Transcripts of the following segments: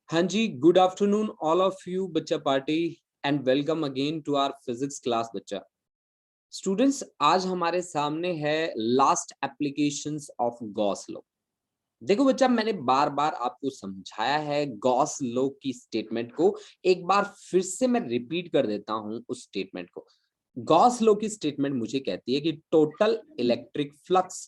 हाँ जी, good afternoon all of you बच्चा party and welcome again to our physics class बच्चा। Students, आज हमारे सामने है last applications of Gauss law. देखो बच्चा, मैंने बार बार आपको समझाया है गॉस लॉ की स्टेटमेंट को। एक बार फिर से मैं रिपीट कर देता हूं उस स्टेटमेंट को। गॉस लॉ की स्टेटमेंट मुझे कहती है कि total electric flux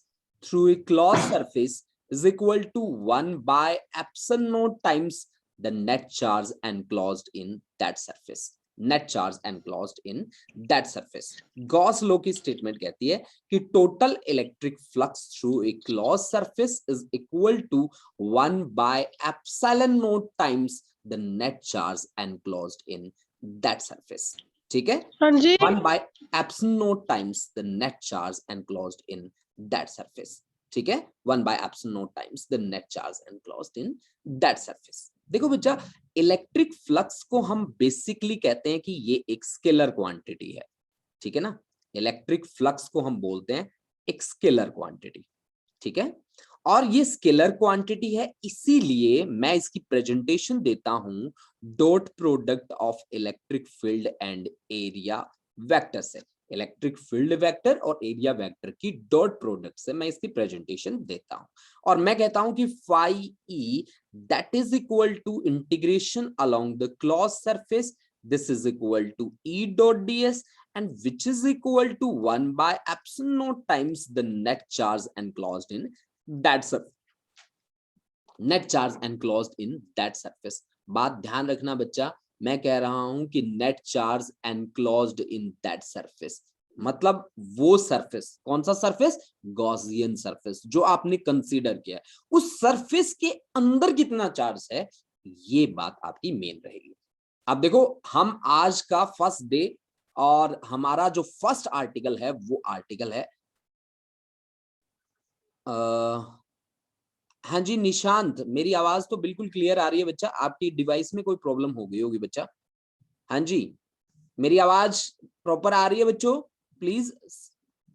through a close surface is equal to 1 by epsilon naught times the net charge enclosed in that surface. Net charge enclosed in that surface. Gauss law की statement कहती है कि total electric flux through a close surface is equal to 1 by epsilon naught times the net charge enclosed in that surface. ठीक है, हाँ जी 1 by epsilon naught times the net charge enclosed in that surface. ठीक है, 1 by epsilon naught times the net charge enclosed in that surface. देखो बच्चा, electric flux को हम basically कहते हैं कि ये एक स्केलर क्वांटिटी है। ठीक है ना, इलेक्ट्रिक फ्लक्स को हम बोलते हैं एक स्केलर क्वांटिटी। ठीक है, और ये स्केलर क्वांटिटी है, इसीलिए मैं इसकी प्रेजेंटेशन देता हूं dot product of electric field and area vector से। इलेक्ट्रिक फील्ड वेक्टर और एरिया वेक्टर की डॉट प्रोडक्ट से मैं इसकी प्रेजेंटेशन देता हूं, और मैं कहता हूं कि phi E that is equal to integration along the close surface, this is equal to E dot ds, and which is equal to 1 by epsilon naught times the net charge enclosed in that surface. Net charge enclosed in that surface. बात ध्यान रखना बच्चा, मैं कह रहा हूं कि net charge enclosed in that surface मतलब वो सरफेस, कौन सा सरफेस? गॉसियन सरफेस जो आपने कंसीडर किया, उस सरफेस के अंदर कितना चार्ज है, ये बात आपकी मेन रहेगी। अब देखो, हम आज का फर्स्ट डे और हमारा जो फर्स्ट आर्टिकल है वो आर्टिकल है हाँ जी निशांत, मेरी आवाज तो बिल्कुल क्लियर आ रही है बच्चा। आपकी डिवाइस में कोई प्रॉब्लम हो गई होगी बच्चा। हाँ जी, मेरी आवाज प्रॉपर आ रही है बच्चों? प्लीज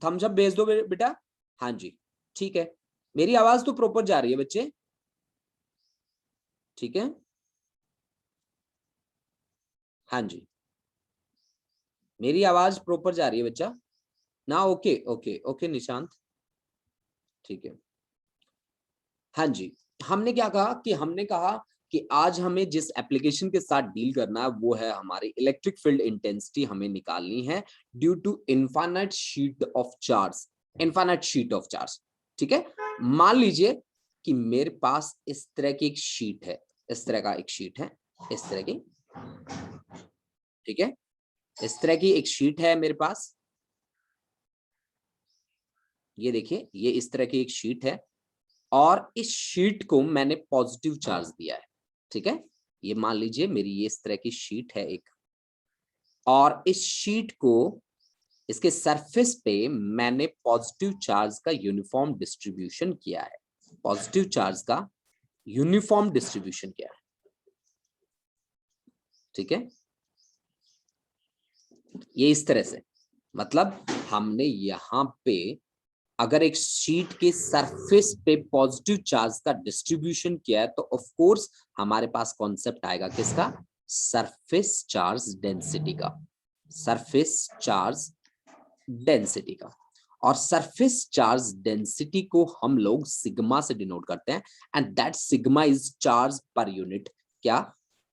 थम्स अप भेज दो बेटा। हाँ जी, ठीक है, मेरी आवाज तो प्रॉपर जा रही है बच्चे। ठीक है, हाँ जी, मेरी आवाज प्रॉपर जा रही है बच्चा ना? ओके ओके ओके निशांत, ठीक है। हाँ जी, हमने क्या कहा कि हमने कहा कि आज हमें जिस एप्लीकेशन के साथ डील करना है वो है हमारी इलेक्ट्रिक फील्ड इंटेंसिटी हमें निकालनी है due to infinite sheet of charge, infinite sheet of charge. ठीक है, मान लीजिए कि मेरे पास इस तरह की एक शीट है, इस तरह का एक शीट है, इस तरह की, ठीक है, इस तरह की एक शीट है मेरे पास। ये देखिए, ये इस तरह की एक शीट है और इस शीट को मैंने पॉजिटिव चार्ज दिया है। ठीक है, ये मान लीजिए मेरी ये इस तरह की शीट है एक, और इस शीट को, इसके सरफेस पे मैंने पॉजिटिव चार्ज का यूनिफॉर्म डिस्ट्रीब्यूशन किया है, पॉजिटिव चार्ज का यूनिफॉर्म डिस्ट्रीब्यूशन किया है। ठीक है, ये इस तरह से, मतलब हमने यहां पे अगर एक शीट के सरफेस पे पॉजिटिव चार्ज का डिस्ट्रीब्यूशन किया है तो ऑफ कोर्स हमारे पास कॉन्सेप्ट आएगा किसका? सरफेस चार्ज डेंसिटी का, सरफेस चार्ज डेंसिटी का। और सरफेस चार्ज डेंसिटी को हम लोग सिग्मा से डिनोट करते हैं, and that sigma is charge per unit क्या?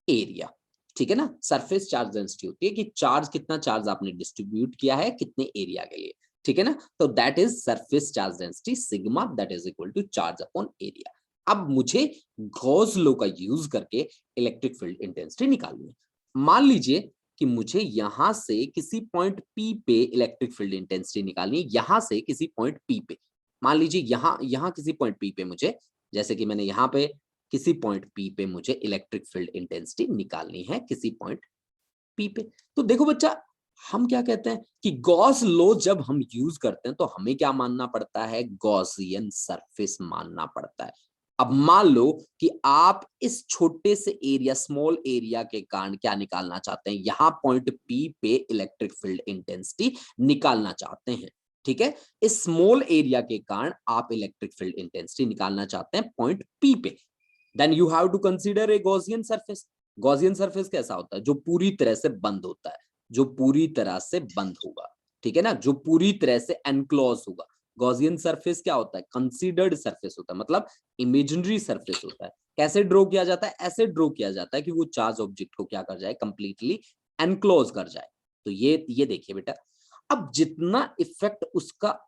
एरिया। ठीक है ना, सरफेस चार्ज डेंसिटी होती है कि चार्ज, कितना चार्ज आपने डिस्ट्रीब्यूट किया है कितने एरिया के लिए। ठीक है ना, तो that is surface charge density sigma, that is equal to charge upon area. अब मुझे गॉस लॉ का यूज करके इलेक्ट्रिक फील्ड इंटेंसिटी निकालनी है। मान लीजिए कि मुझे यहां से किसी पॉइंट P पे इलेक्ट्रिक फील्ड इंटेंसिटी निकालनी है, यहां से किसी पॉइंट P पे, मान लीजिए यहां किसी पॉइंट P पे मुझे, जैसे कि मैंने यहां पे किसी पॉइंट P पे मुझे इलेक्ट्रिक फील्ड इंटेंसिटी निकालनी है किसी पॉइंट P पे। तो देखो बच्चा, हम क्या कहते हैं कि गॉस लॉ जब हम यूज करते हैं तो हमें क्या मानना पड़ता है? गॉसियन सरफेस मानना पड़ता है। अब मान लो कि आप इस छोटे से एरिया, स्मॉल एरिया के कारण क्या निकालना चाहते हैं? यहां पॉइंट P पे इलेक्ट्रिक फील्ड इंटेंसिटी निकालना चाहते हैं। ठीक है, इस स्मॉल एरिया के कारण आप इलेक्ट्रिक फील्ड इंटेंसिटी निकालना चाहते हैं पॉइंट P पे। Then you have to consider a Gaussian surface. Gaussian surface कैसा होता है? जो पूरी तरह से बंद होता है, जो पूरी तरह से बंद होगा, ठीक है ना, जो पूरी तरह से एनक्लोज होगा। गॉसियन सरफेस क्या होता है? कंसीडर्ड सरफेस होता है, मतलब इमेजिनरी सरफेस होता है। कैसे ड्रॉ किया जाता है? ऐसे ड्रॉ किया जाता है कि वो चार्ज ऑब्जेक्ट को क्या कर जाए? कंप्लीटली एनक्लोज कर जाए। तो ये देखिए बेटा, अब जितना इफेक्ट उसका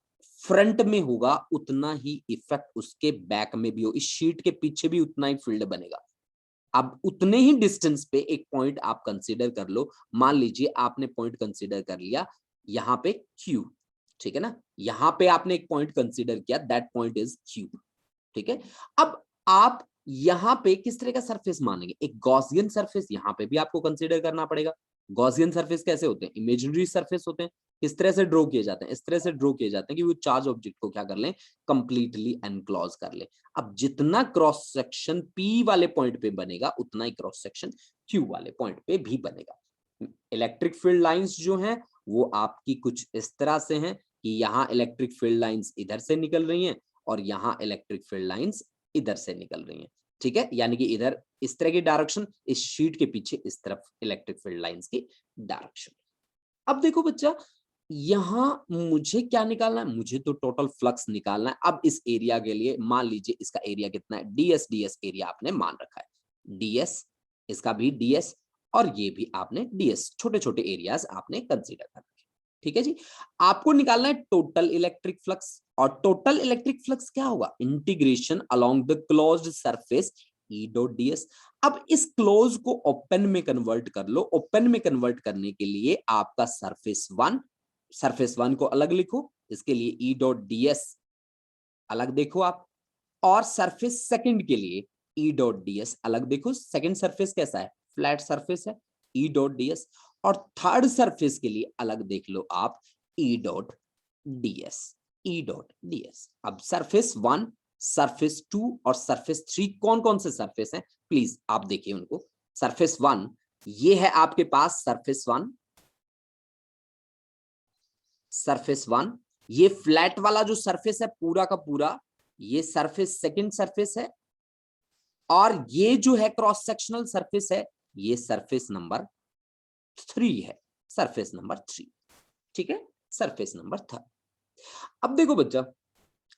फ्रंट में होगा उतना ही इफेक्ट उसके बैक में भी हो, इस शीट के पीछे भी उतना ही फील्ड बनेगा। अब उतने ही डिस्टेंस पे एक पॉइंट आप कंसीडर कर लो। मान लीजिए आपने पॉइंट कंसीडर कर लिया यहां पे Q, ठीक है ना, यहां पे आपने एक पॉइंट कंसीडर किया, दैट पॉइंट इज Q, ठीक है। अब आप यहां पे किस तरह का सरफेस मानेंगे? एक गॉसियन सरफेस यहां पे भी आपको कंसीडर करना पड़ेगा। गॉसियन सरफेस कैसे होते हैं? इमेजिनरी सरफेस होते हैं। किस तरह से ड्रॉ किए जाते हैं? इस तरह से ड्रॉ किए जाते हैं कि वो चार्ज ऑब्जेक्ट को क्या कर लें? कंप्लीटली एनक्लोज कर ले। अब जितना क्रॉस सेक्शन P वाले पॉइंट पे बनेगा उतना ही क्रॉस सेक्शन Q वाले पॉइंट पे भी बनेगा। इलेक्ट्रिक फील्ड लाइंस जो हैं वो आपकी कुछ इस तरह से हैं कि यहाँ इलेक्ट्रिक फील्ड लाइंस इधर से निकल रही हैं और यहाँ इलेक्ट्रिक फील्ड लाइंस इधर से निकल रही हैं, ठीक है, यानी कि इधर इस तरह की डायरेक्शन, इस शीट के पीछे इस तरफ इलेक्ट्रिक फील्ड लाइंस की डायरेक्शन। अब देखो बच्चा, यहां मुझे क्या निकालना है? मुझे तो टोटल फ्लक्स निकालना है। अब इस एरिया के लिए मान लीजिए इसका एरिया कितना है? ds एरिया आपने मान रखा है, ds, इसका भी ds, और ये भी आपने ds, छोटे छोटे एरियाज आपने कंसीडर कर रखे, ठीक है जी। आपको निकालना है टोटल इलेक्ट्रिक फ्लक्स, और टोटल इलेक्ट्रिक फ्लक्स क्या होगा? Integration along the closed surface E dot ds। अब इस क्लोज को ओपन में कन्वर्ट कर लो। ओपन में कन्वर्ट करने के लिए आपका सरफेस वन को अलग लिखो, इसके लिए E डॉट ds अलग देखो आप, और सरफेस सेकंड के लिए E डॉट ds अलग देखो। सेकंड सरफेस कैसा है? फ्लैट सरफेस है, E डॉट ds, और थर्ड सरफेस के लिए अलग देख लो आप, E dot ds, E dot ds। अब सरफेस वन, सरफेस टू और सरफेस थ्री कौन कौन से सरफेस हैं? प्लीज आप देखिए उनको। सरफेस वन, ये है आपके पास सरफेस वन, सरफेस वन, ये फ्लैट वाला जो सरफेस है पूरा का पूरा, ये सरफेस सेकंड सरफेस है, और ये जो है क्रॉस सेक्शनल सरफेस है, ये सरफेस नंबर 3 है, सरफेस नंबर 3, ठीक है, सरफेस नंबर 3। अब देखो बच्चा,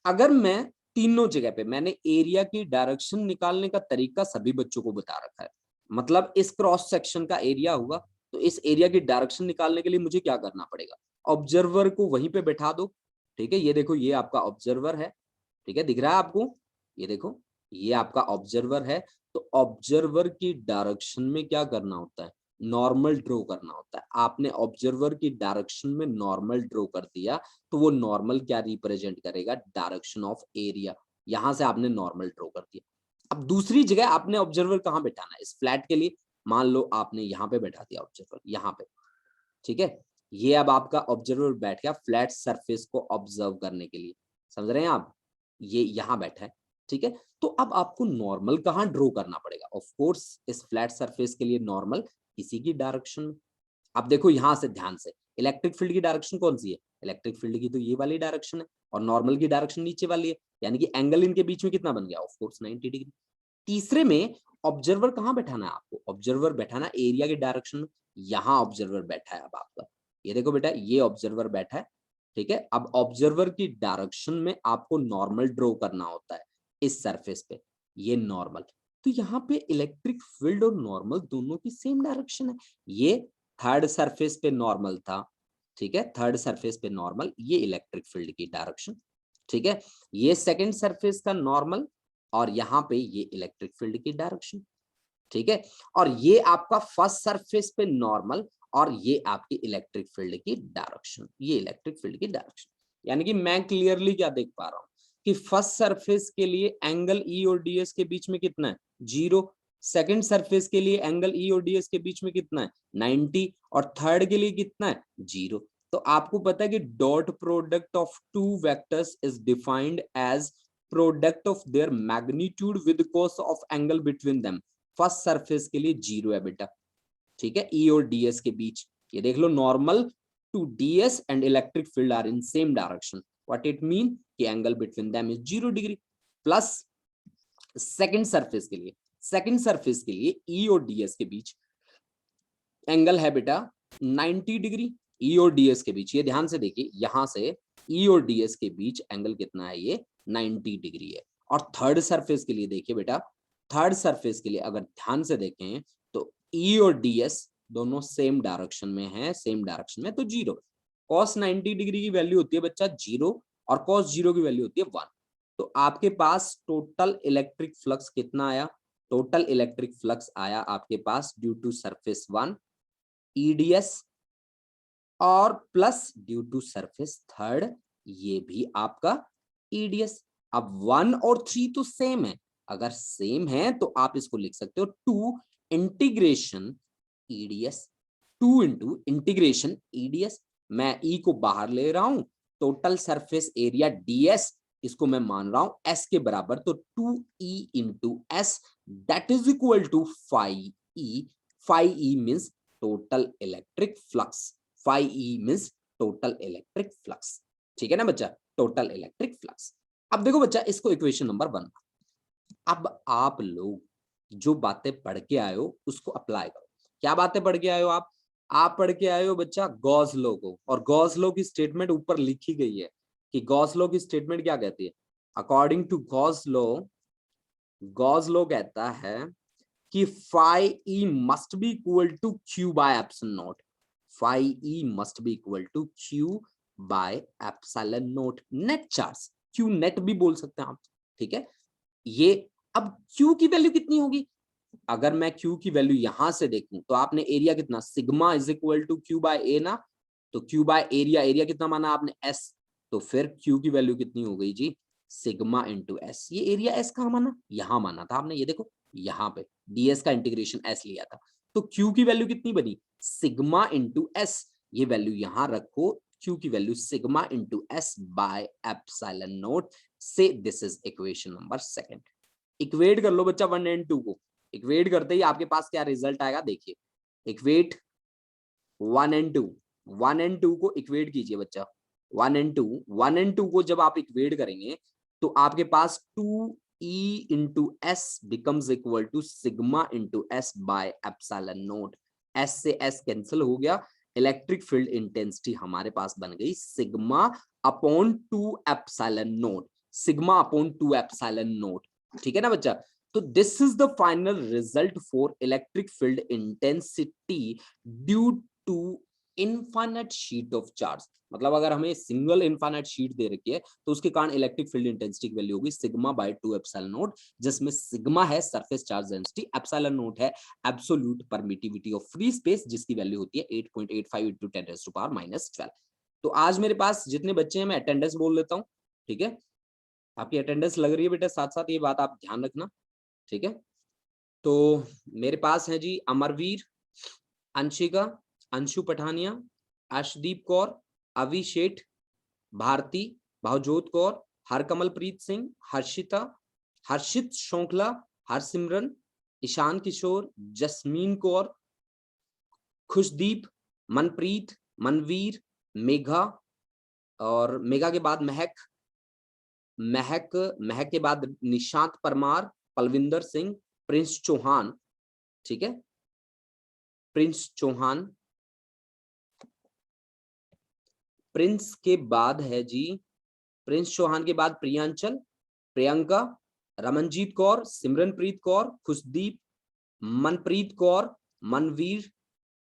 अगर मैं तीनों जगह पे, मैंने एरिया की डायरेक्शन निकालने का तरीका सभी बच्चों को बता रखा है, मतलब इस क्रॉस सेक्शन का एरिया होगा तो इस एरिया की डायरेक्शन निकालने के लिए मुझे क्या करना पड़ेगा? ऑब्जर्वर को वहीं पे बैठा दो, ठीक है, ये देखो ये आपका ऑब्जर्वर है, ठीक है, दिख रहा है आपको, ये देखो ये आपका ऑब्जर्वर है। तो ऑब्जर्वर की डायरेक्शन में क्या करना होता है? नॉर्मल ड्रॉ करना होता है। आपने ऑब्जर्वर की डायरेक्शन में नॉर्मल ड्रॉ कर दिया तो वो नॉर्मल क्या रिप्रेजेंट करेगा? Direction of area. यहां से आपने नॉर्मल ड्रॉ कर दिया। अब दूसरी जगह आपने ऑब्जर्वर कहां बैठाना है? इस फ्लैट के लिए मान लो आपने यहाँ पे बैठा दिया ऑब्जर्वर, यहाँ पे, ठीक है, ये अब आपका ऑब्जर्वर बैठ गया फ्लैट सरफेस को ऑब्जर्व करने के लिए, समझ रहे हैं आप, ये यहाँ बैठा है, ठीक है। तो अब आपको नॉर्मल कहाँ ड्रॉ करना पड़ेगा? ऑफ कोर्स इस फ्लैट सरफेस के लिए नॉर्मल इसी की डायरेक्शन में। अब देखो यहां से ध्यान से, इलेक्ट्रिक फील्ड की डायरेक्शन कौन सी है? इलेक्ट्रिक फील्ड की तो ये वाली डायरेक्शन है, और नॉर्मल की डायरेक्शन नीचे वाली है, यानी कि एंगल इनके बीच में कितना बन गया? Of course 90 degree. तीसरे में ऑब्जर्वर कहां बैठाना है आपको? ऑब्जर्वर बैठाना एरिया की डायरेक्शन में, यहां ऑब्जर्वर बैठा है अब आपका, ये देखो बेटा ये ऑब्जर्वर बैठा है, ठीक है। अब ऑब्जर्वर की डायरेक्शन में आपको नॉर्मल ड्रॉ करना होता है इस सरफेस पे, ये नॉर्मल। तो यहाँ पे इलेक्ट्रिक फील्ड और नॉर्मल दोनों की सेम डायरेक्शन है। ये थर्ड सरफेस पे नॉर्मल था, ठीक है, थर्ड सरफेस पे नॉर्मल, ये इलेक्ट्रिक फील्ड की डायरेक्शन, ठीक है। ये सेकंड सरफेस का नॉर्मल, और यहाँ पे ये इलेक्ट्रिक फील्ड की डायरेक्शन, ठीक है। और ये आपका फर्स्ट सरफेस पे नॉर्मल, और ये आपकी इलेक्ट्रिक फील्ड की डायरेक्शन, ये इलेक्ट्रिक फील्ड की डायरेक्शन। यानी कि मैं क्लियरली क्या देख पा रहा हूं कि फर्स्ट सरफेस के लिए एंगल E और ds के बीच में कितना है? 0। सेकंड सरफेस के लिए एंगल E और ds के बीच में कितना है? 90। और थर्ड के लिए कितना है? 0। तो आपको पता है कि dot product of two vectors is defined as product of their magnitude with cos of angle between them. First surface के लिए 0 है बेटा, ठीक है, E और ds के बीच, ये देख लो normal to ds and electric field are in same direction, what it mean कि angle between them is 0 degree. Plus second surface के लिए, सेकंड सरफेस के लिए ई और डीएस के बीच एंगल है बेटा 90 डिग्री। ई और डीएस के बीच, ये ध्यान से देखिए, यहां से ई और डीएस के बीच एंगल कितना है, ये 90 डिग्री है। और थर्ड सरफेस के लिए देखिए बेटा, थर्ड सरफेस के लिए अगर ध्यान से देखें तो ई और डीएस दोनों सेम डायरेक्शन में है, सेम डायरेक्शन में, तो जीरो। कॉस 90 डिग्री की वैल्यू होती है बच्चा जीरो, और कॉस जीरो की वैल्यू होती है 1। तो आपके पास टोटल इलेक्ट्रिक फ्लक्स कितना आया, टोटल इलेक्ट्रिक फ्लक्स आया आपके पास ड्यू टू सरफेस 1 ईडीएस और plus due to surface third, ये भी आपका ईडीएस। अब 1 और 3 तो सेम है, अगर सेम है तो आप इसको लिख सकते हो 2 integration EDS, 2 into integration EDS. मैं ई को बाहर ले रहा हूं, टोटल सरफेस एरिया डीएस, इसको मैं मान रहा हूं एस के बराबर, तो 2e into S that is equal to 5e। 5e means total electric flux, 5e means total electric flux, ठीक है ना बच्चा, टोटल इलेक्ट्रिक फ्लक्स। अब देखो बच्चा, इसको इक्वेशन नंबर 1, अब आप लोग जो बातें पढ़ के आए हो उसको अप्लाई करो। क्या बातें पढ़ के आए हो आप पढ़ के आए हो बच्चा गॉस लॉ को, और गॉस लॉ की स्टेटमेंट ऊपर लिखी गई है कि गॉस लॉ की स्टेटमेंट क्या कहती है, according to Gauss law, Gauss law कहता है कि phi e must be equal to q by epsilon naught, phi e must be equal to q by epsilon naught net charge, q net भी बोल सकते हैं आप, ठीक है। ये अब q की वैल्यू कितनी होगी, अगर मैं q की वैल्यू यहां से देखूं तो आपने एरिया कितना, sigma is equal to q by a ना, तो q बाय एरिया, एरिया कितना माना आपने s, तो फिर q की वैल्यू कितनी हो गई जी, सिग्मा इंटू एस। ये एरिया s कहां माना, यहां माना था आपने, ये देखो यहाँ पे ds का इंटीग्रेशन s लिया था, तो q की वैल्यू कितनी बनी, सिग्मा इंटू एस। ये वैल्यू यहां रखो, q की value sigma into S by epsilon naught से, this is equation number 2। Equate कर लो बच्चा 1 एंड 2 को, इक्वेट करते ही आपके पास क्या रिजल्ट आएगा देखिए, इक्वेट 1 एंड 2, 1 एंड 2 को इक्वेट कीजिए बच्चा, 1 एंड 2, 1 एंड 2 को जब आप इक्वेट करेंगे तो आपके पास 2e into s becomes equal to sigma into S by epsilon naught, s से एस कैंसिल हो गया, इलेक्ट्रिक फील्ड इंटेंसिटी हमारे पास बन गई sigma upon 2 epsilon naught, sigma upon 2 epsilon naught, ठीक है ना बच्चा। तो this is the final result for electric field intensity due to infinite sheet of charge. मतलब अगर हमें सिंगल इनफाइनाइट शीट दे रखी है तो उसके कारण इलेक्ट्रिक फील्ड इंटेंसिटी की वैल्यू होगी सिग्मा बाय 2 एप्सिलॉन नोट, जिसमें सिग्मा है surface charge density, epsilon naught है absolute permittivity of free space, जिसकी वैल्यू होती है 8.85 into 10⁻⁻12। तो आज मेरे पास जितने बच्चे हैं मैं अटेंडेंस बोल लेता हूँ, ठीक है, आपकी अटेंडेंस लग रही है बेटा, साथ साथ ये बात आप ध्यान रखना, ठीक है। तो मेरे पास है जी अमरवीर, अंशिका, अंशु पठानिया, अर्शदीप कौर, अवि शेठ, भारती, भावजोत कौर, हरकमलप्रीत सिंह, हर्षिता, हर्षित शोंकला, हरसिमरन, ईशान किशोर, जसमीन कौर, खुशदीप, मनप्रीत, मनवीर, मेघा, और मेघा के बाद महक, महक, महक के बाद निशांत परमार, पलविंदर सिंह, प्रिंस चौहान, ठीक है, प्रिंस चौहान, प्रिंस के बाद है जी, प्रिंस चौहान के बाद प्रियांचल, प्रियंका, रमनजीत कौर, सिमरनप्रीत कौर, खुशदीप, मनप्रीत कौर, मनवीर,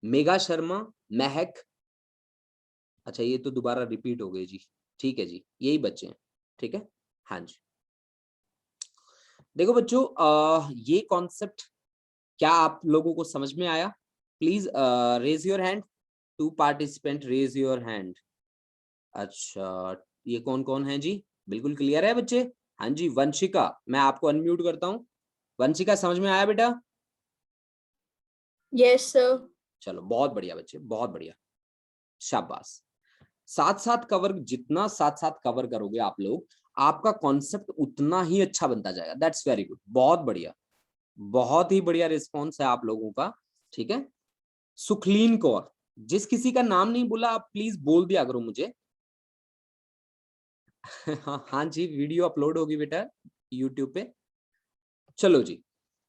मेघा शर्मा, महक, अच्छा ये तो दोबारा रिपीट हो गई जी, ठीक है जी, यही बच्चे हैं, ठीक है, हाँ जी। देखो बच्चों, ये कॉन्सेप्ट क्या आप लोगों को समझ में आया, please raise your hand, 2 participant raise your hand. अच्छा ये कौन कौन है जी, बिल्कुल क्लियर है बच्चे, हाँ जी, वंशिका, मैं आपको अनम्यूट करता हूँ, वंशिका समझ में आया बेटा, यस सर। चलो बहुत बढ़िया बच्चे, बहुत बढ़िया, शाबाश। साथ साथ कवर, जितना साथ साथ कवर करोगे आप लोग, आपका कॉन्सेप्ट उतना ही अच्छा बनता जाएगा, दैट्स वेरी गुड, बहुत बढ़िया, बहुत ही बढ़िया रिस्पॉन्स है आप लोगों का, ठीक है। सुखलीन कौर, जिस किसी का नाम नहीं बोला आप प्लीज बोल दिया करो मुझे। हाँ जी, वीडियो अपलोड होगी बेटा यूट्यूब पे, चलो जी,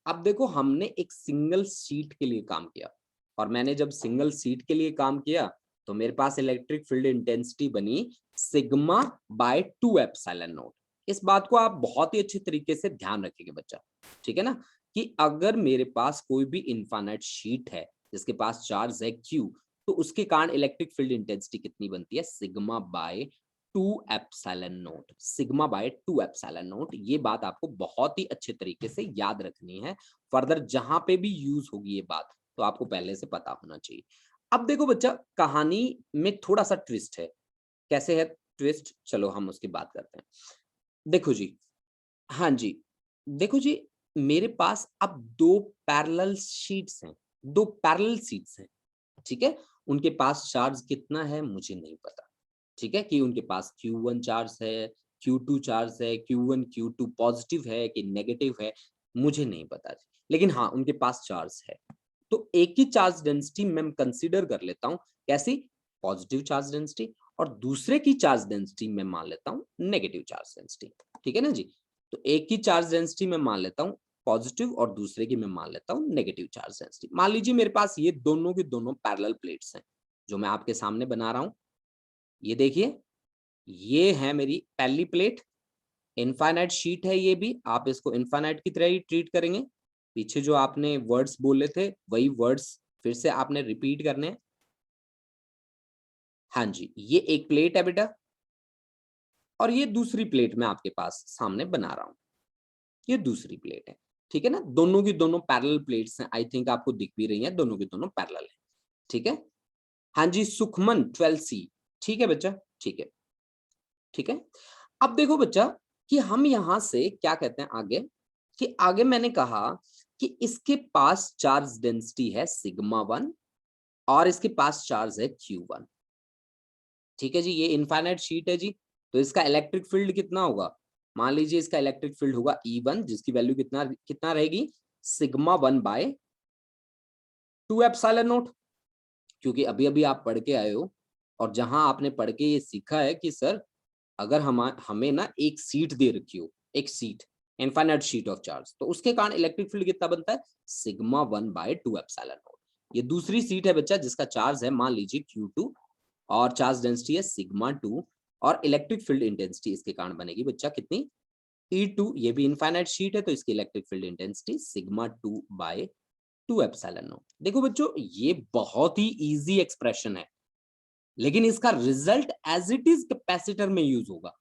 अब देखो हमने एक सिंगल सीट के लिए काम किया, और मैंने जब सिंगल सीट के लिए काम किया तो मेरे पास इलेक्ट्रिक फील्ड इंटेंसिटी बनी सिग्मा बाय 2 एप्सिलॉन नॉट। इस बात को आप बहुत ही अच्छे तरीके से ध्यान रखेंगे बच्चा, ठीक है ना, कि अगर मेरे पास कोई भी इनफाइनाइट शीट है जिसके पास चार्ज है Q, तो उसके कारण इलेक्ट्रिक फील्ड इंटेंसिटी कितनी बनती है, sigma by 2 epsilon not. Sigma by 2 epsilon not, ये बात आपको बहुत ही अच्छे तरीके से याद रखनी है। फर्दर जहां पे भी यूज होगी ये बात तो आपको पहले से पता होना चाहिए। अब देखो बच्चा, कहानी में थोड़ा सा ट्विस्ट है। कैसे है ट्विस्ट, चलो हम उसकी बात करते हैं। देखो जी, हाँ जी, देखो जी, मेरे पास अब दो पैरेलल शीट्स हैं, दो पैरेलल शीट्स हैं, ठीक है। उनके पास चार्ज कितना है मुझे नहीं पता, ठीक है, कि उनके पास Q1 चार्ज है, Q2 चार्ज है, Q1 Q2 पॉजिटिव है कि नेगेटिव है, मुझे नहीं पता, लेकिन हाँ उनके पास चार्ज है। तो एक ही चार्ज डेंसिटी मैं कंसीडर कर लेता हूँ, कैसी, पॉजिटिव चार्ज डेंसिटी, और दूसरे की चार्ज डेंसिटी मैं मान लेता हूँ नेगेटिव चार्ज डेंसिटी, ठीक है ना जी। तो एक की चार्ज डेंसिटी मैं मान लेता हूँ पॉजिटिव और दूसरे की मैं मान लेता हूँ नेगेटिव चार्ज डेंसिटी। मान लीजिए मेरे पास ये दोनों की दोनों पैरेलल प्लेट्स हैं जो मैं आपके सामने बना रहा हूँ। ये देखिए, ये है मेरी पहली प्लेट, इनफाइनाइट शीट है, ये भी आप इसको इनफाइनाइट की तरह ही ट्रीट करेंगे। पीछे जो आपने वर्ड्स बोले थे वही वर्ड्स फिर से आपने रिपीट करने हैं। हाँ जी, ये एक प्लेट है बेटा, और ये दूसरी प्लेट मैं आपके पास सामने बना रहा हूँ, ये दूसरी प्लेट है, ठीक है ना। दोनों की दोनों पैरेलल प्लेट्स हैं, आई थिंक आपको दिख भी रही हैं, दोनों की दोनों पैरेलल है, ठीक है। हाँ जी, सुखमन 12C, ठीक है बच्चा, ठीक है, ठीक है। अब देखो बच्चा कि हम यहां से क्या कहते हैं आगे, कि आगे मैंने कहा कि इसके पास चार्ज डेंसिटी है सिग्मा 1 और इसके पास चार्ज है Q1, ठीक है जी। ये इनफाइनाइट शीट है जी, तो इसका इलेक्ट्रिक फील्ड कितना होगा, मान लीजिए इसका इलेक्ट्रिक फील्ड होगा E1 जिसकी वैल्यू कितना कितना रहेगी, सिग्मा 1 बाय 2 एप्सिलॉन नॉट। क्योंकि अभी अभी आप पढ़ के आए हो और जहां आपने पढ़ के ये सीखा है कि सर अगर हमें ना एक सीट दे रखी हो, एक seat, infinite sheet of charge, तो उसके कारण इलेक्ट्रिक फील्ड कितना बनता है, सिग्मा 1 बाय 2 एप्सिलॉन नॉट। ये दूसरी सीट है बच्चा जिसका चार्ज है मान लीजिए Q2 और चार्ज डेंसिटी है सिग्मा 2, और इलेक्ट्रिक फील्ड इंटेंसिटी इसके कारण बनेगी बच्चा कितनी, E2। ये भी इनफाइनाइट शीट है तो इसकी electric field intensity sigma 2 by 2 epsilon naught. देखो बच्चों, ये बहुत ही इजी एक्सप्रेशन है, लेकिन इसका result as it is capacitor में यूज होगा।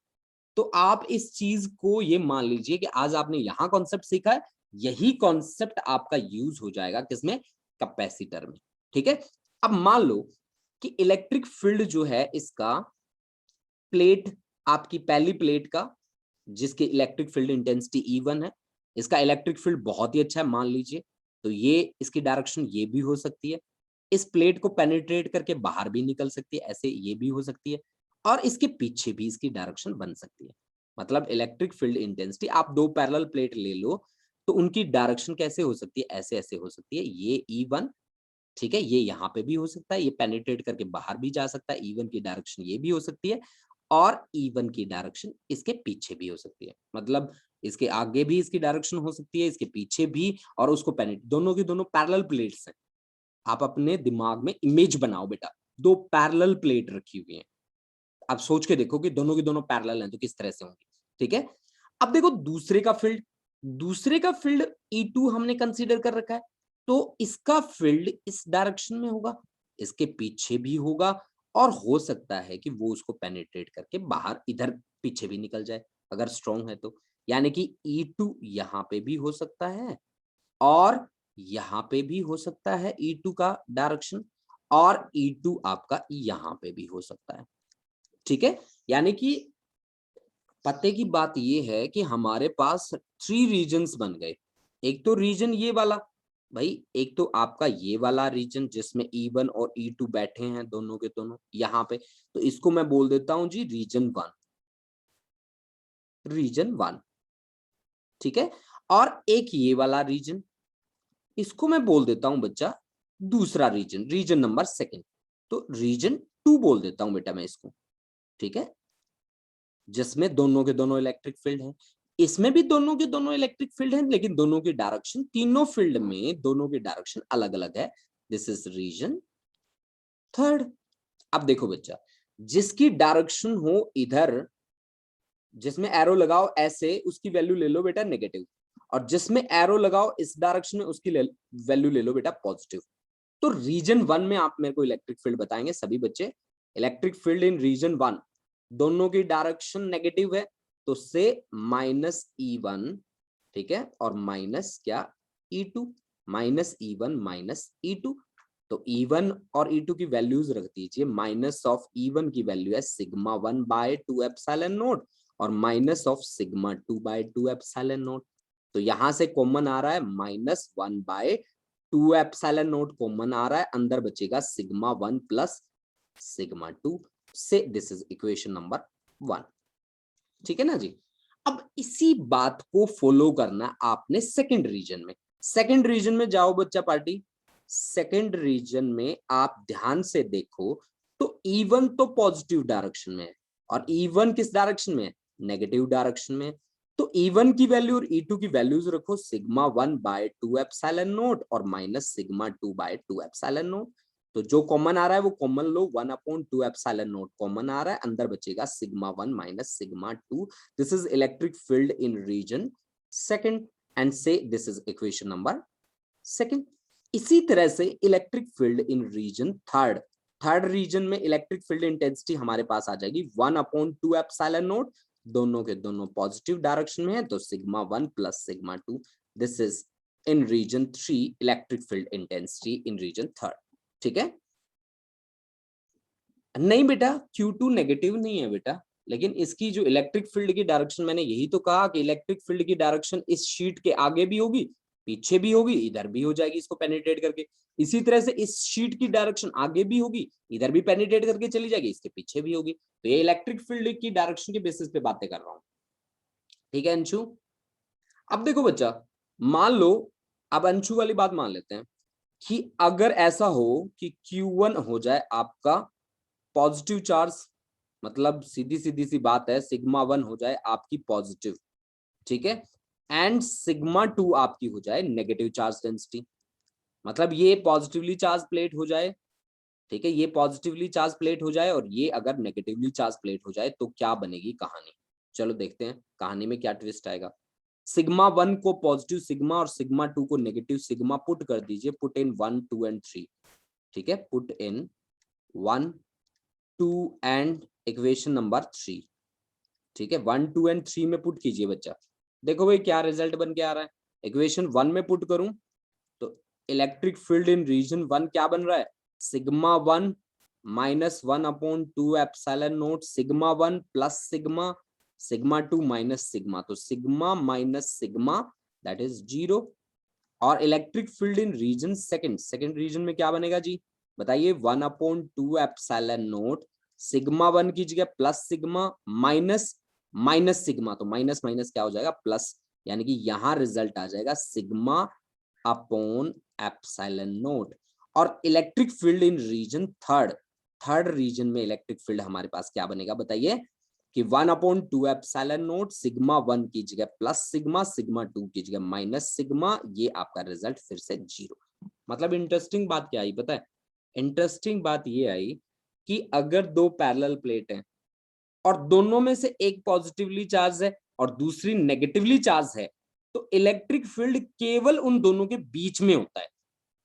तो आप इस चीज को ये मान लीजिए कि आज आपने यहां कॉन्सेप्ट सीखा है, यही कॉन्सेप्ट आपका यूज हो जाएगा किसमें, कैपेसिटर में, ठीक है। अब मान लो कि इलेक्ट्रिक फील्ड जो है इसका, प्लेट, आपकी पहली प्लेट का जिसकी इलेक्ट्रिक फील्ड इंटेंसिटी E1 है, इसका इलेक्ट्रिक फील्ड बहुत ही अच्छा है मान लीजिए, तो ये इसकी डायरेक्शन ये भी हो सकती है, इस प्लेट को पेनिट्रेट करके बाहर भी निकल सकती है, ऐसे ये भी हो सकती है, और इसके पीछे भी इसकी डायरेक्शन बन सकती है। मतलब इलेक्ट्रिक फील्ड इंटेंसिटी आप दो पैरेलल प्लेट ले लो तो उनकी डायरेक्शन कैसे हो सकती है, ऐसे ऐसे हो सकती है, ये E1, ठीक है, ये यहाँ पे भी हो सकता है, ये पेनिट्रेट करके बाहर भी जा सकता है, E1 की डायरेक्शन ये भी हो सकती है, और E1 की डायरेक्शन इसके पीछे भी हो सकती है। मतलब इसके आगे भी इसकी डायरेक्शन हो सकती है, इसके पीछे भी, और उसको दोनों की दोनों पैरेलल प्लेट्स हैं। आप अपने दिमाग में इमेज बनाओ बेटा, दो पैरेलल प्लेट रखी हुई हैं, आप सोच के देखो कि दोनों की दोनों पैरेलल हैं तो किस तरह से होंगी, ठीक है। अब देखो दूसरे का फील्ड, दूसरे का फील्ड E2 हमने कंसीडर कर रखा है, तो इसका फील्ड इस डायरेक्शन में होगा, इसके पीछे भी होगा, और हो सकता है कि वो उसको पेनिट्रेट करके बाहर इधर पीछे भी निकल जाए अगर स्ट्रॉन्ग है तो। यानी कि E2 यहाँ पे भी हो सकता है और यहाँ पे भी हो सकता है E2 का डायरेक्शन, और E2 आपका यहाँ पे भी हो सकता है, ठीक है। यानी कि पते की बात ये है कि हमारे पास 3 रीजन्स बन गए। एक तो रीजन ये वाला, भाई एक तो आपका ये वाला रीजन जिसमें E1 और E2 बैठे हैं दोनों के दोनों यहाँ पे, तो इसको मैं बोल देता हूं जी रीजन 1, रीजन 1, ठीक है। और एक ये वाला रीजन, इसको मैं बोल देता हूं बच्चा दूसरा रीजन, रीजन नंबर 2, तो रीजन 2 बोल देता हूं बेटा मैं इसको, ठीक है, जिसमें दोनों के दोनों इलेक्ट्रिक फील्ड है। इसमें भी दोनों के दोनों इलेक्ट्रिक फील्ड हैं, लेकिन दोनों की डायरेक्शन, तीनों फील्ड में दोनों की डायरेक्शन अलग अलग है। This is region third. अब देखो बच्चा, जिसकी डायरेक्शन हो इधर, जिसमें एरो लगाओ ऐसे, उसकी वैल्यू ले लो बेटा नेगेटिव, और जिसमें एरो लगाओ इस डायरेक्शन में, उसकी वैल्यू ले लो बेटा पॉजिटिव। तो रीजन वन में आप मेरे को इलेक्ट्रिक फील्ड बताएंगे सभी बच्चे। Electric field in region one, दोनों की डायरेक्शन नेगेटिव है, तो से -E1, ठीक है, और माइनस क्या E2, -E1 -E2। तो E1 और E2 की वैल्यूज रख दीजिए। माइनस ऑफ E1 की वैल्यू है σ1/2 एप्सिलॉन नॉट, और माइनस ऑफ σ2/2 एप्सिलॉन नॉट। तो यहां से कॉमन आ रहा है -1/2 एप्सिलॉन नॉट कॉमन आ रहा है, अंदर बचेगा σ1 प्लस σ2 से। दिस इज इक्वेशन नंबर 1, ठीक है ना जी। अब इसी बात को फॉलो करना आपने सेकंड रीजन में। सेकंड रीजन में जाओ बच्चा पार्टी। सेकंड रीजन में आप ध्यान से देखो तो E1 तो पॉजिटिव डायरेक्शन में है, और E1 किस डायरेक्शन में है, नेगेटिव डायरेक्शन में। तो E1 की वैल्यू और E2 की वैल्यूज रखो σ1/2 एप्सिलॉन नॉट और माइनस σ2/2 एप्सिलॉन नॉट। तो जो कॉमन आ रहा है वो कॉमन लो, 1/2 एप्सिलॉन नॉट कॉमन आ रहा है, अंदर बचेगा σ1 minus σ2। This is electric field in region second, and so this is equation number second. इसी तरह से electric field in region third, third region में इलेक्ट्रिक फील्ड इंटेंसिटी हमारे पास आ जाएगी 1/2 एप्सिलॉन नॉट, दोनों के दोनों पॉजिटिव डायरेक्शन में है, तो σ1 plus σ2। This is in region three electric field intensity in region third, ठीक है। नहीं बेटा Q2 नेगेटिव नहीं है बेटा, लेकिन इसकी जो इलेक्ट्रिक फील्ड की डायरेक्शन, मैंने यही तो कहा कि इलेक्ट्रिक फील्ड की डायरेक्शन इस शीट के आगे भी होगी, पीछे भी होगी, इधर भी हो जाएगी इसको पेनिट्रेट करके। इसी तरह से इस शीट की डायरेक्शन आगे भी होगी, इधर भी पेनिट्रेट करके चली जाएगी, इसके पीछे भी होगी। तो ये इलेक्ट्रिक फील्ड की डायरेक्शन के बेसिस पे बातें कर रहा हूं, ठीक है अंशु। अब देखो बच्चा, मान लो, अब अंशु वाली बात मान लेते हैं कि अगर ऐसा हो कि Q1 हो जाए आपका पॉजिटिव चार्ज, मतलब सीधी सीधी सी बात है, σ1 हो जाए आपकी पॉजिटिव, ठीक है, एंड σ2 आपकी हो जाए नेगेटिव चार्ज डेंसिटी। मतलब ये पॉजिटिवली चार्ज प्लेट हो जाए, ठीक है, ये पॉजिटिवली चार्ज प्लेट हो जाए, और ये अगर नेगेटिवली चार्ज प्लेट हो जाए, तो क्या बनेगी कहानी। चलो देखते हैं कहानी में क्या ट्विस्ट आएगा। σ1 को पॉजिटिव सिग्मा और σ2 को नेगेटिव सिग्मा पुट कर दीजिए, पुट इन 1 2 एंड 3, ठीक है, put in 1 2 and equation number 3, ठीक है, 1 2 एंड 3 में पुट कीजिए बच्चा। देखो भाई क्या रिजल्ट बन के आ रहा है। इक्वेशन 1 में पुट करूं तो इलेक्ट्रिक फील्ड इन रीजन 1 क्या बन रहा है, σ1 -1/2 epsilon naught σ1 plus sigma, σ2 minus sigma, तो sigma minus sigma that is 0। और electric field in region second, second region में क्या बनेगा जी बताइए, 1/2 एप्सिलॉन नॉट σ1 की जगह plus sigma minus minus sigma, तो माइनस माइनस क्या हो जाएगा प्लस, यानी कि यहां रिजल्ट आ जाएगा सिग्मा अपॉन एप्सिलॉन नॉट। और electric field in region third, third region में इलेक्ट्रिक फील्ड हमारे पास क्या बनेगा बताइए, कि 1/2 एप्सिलॉन नॉट σ1 की जगह प्लस सिग्मा, σ2 की जगह माइनस सिग्मा, ये आपका रिजल्ट फिर से 0। मतलब इंटरेस्टिंग बात क्या आई पता है, इंटरेस्टिंग बात ये आई कि अगर दो पैरेलल प्लेट हैं और दोनों में से एक पॉजिटिवली चार्ज है और दूसरी नेगेटिवली चार्ज है, तो इलेक्ट्रिक फील्ड केवल उन दोनों के बीच में होता है,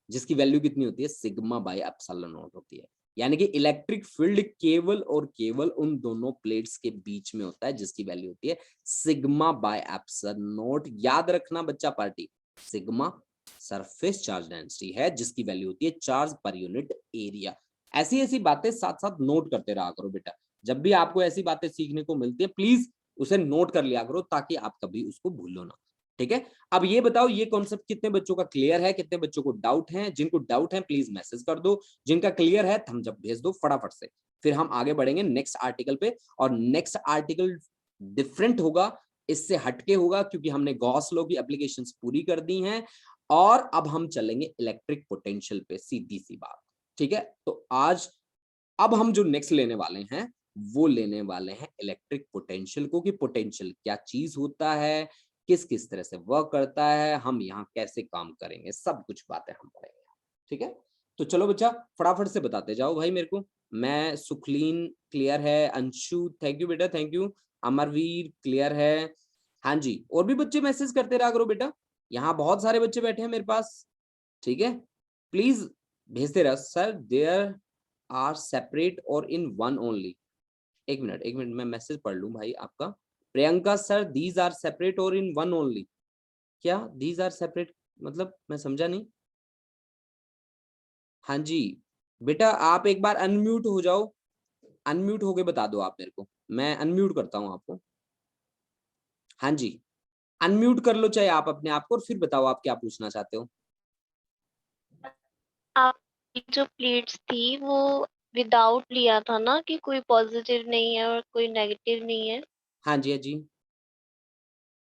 जिसकी वैल्यू कितनी होती है, σ/ε0 होती है। यानी कि इलेक्ट्रिक फील्ड केवल और केवल उन दोनों प्लेट्स के बीच में होता है, जिसकी वैल्यू होती है σ/ε0। याद रखना बच्चा party, sigma surface charge density है, जिसकी वैल्यू होती है चार्ज पर यूनिट एरिया। ऐसी ऐसी बातें साथ साथ नोट करते रहा करो बेटा, जब भी आपको ऐसी बातें सीखने को मिलती है प्लीज उसे नोट कर लिया करो, ताकि आप कभी उसको भूलो ना, ठीक है। अब ये बताओ ये कॉन्सेप्ट कितने बच्चों का क्लियर है, कितने बच्चों को डाउट है। जिनको डाउट है प्लीज मैसेज कर दो, जिनका क्लियर है थम्स अप भेज दो फटाफट से। फिर हम आगे बढ़ेंगे नेक्स्ट आर्टिकल पे, और नेक्स्ट आर्टिकल डिफरेंट होगा, इससे हटके होगा, क्योंकि हमने गॉस लॉ की एप्लीकेशंस पूरी कर दी हैं, और अब हम चलेंगे इलेक्ट्रिक पोटेंशियल पे, सीधी सी बात, ठीक है। तो आज अब हम जो नेक्स्ट लेने वाले हैं वो लेने वाले हैं इलेक्ट्रिक पोटेंशियल को, कि पोटेंशियल क्या चीज होता है, किस किस तरह से वर्क करता है, हम यहाँ कैसे काम करेंगे, सब कुछ बातें हम पढ़ेंगे। ठीक है, तो चलो बच्चा फटाफट से बताते जाओ भाई मेरे को। मैं सुखलीन क्लियर है, अंशु थैंक यू बेटा, थैंक यू, अमरवीर क्लियर है। हाँ जी, और भी बच्चे मैसेज करते रहा करो बेटा, यहाँ बहुत सारे बच्चे बैठे हैं मेरे पास। ठीक है, प्लीज भेजते रहो। Sir there are separate or in one only. एक मिनट मैं मैसेज पढ़ लूं भाई आपका। Priyanka sir these are separate or in one only. क्या दीज आर सेपरेट मतलब, मैं समझा नहीं। हाँ जी बेटा, आप एक बार अनम्यूट हो जाओ, अनम्यूट होके बता दो आप मेरे को, मैं अनम्यूट करता हूँ आपको। हाँ जी, अनम्यूट कर लो चाहे आप अपने आप को, और फिर बताओ आप क्या पूछना चाहते हो। आपकी जो प्लेट्स थी वो विदाउट लिया था ना, कि कोई पॉजिटिव नहीं है और कोई नेगेटिव नहीं है। हाँ जी, हाँ जी।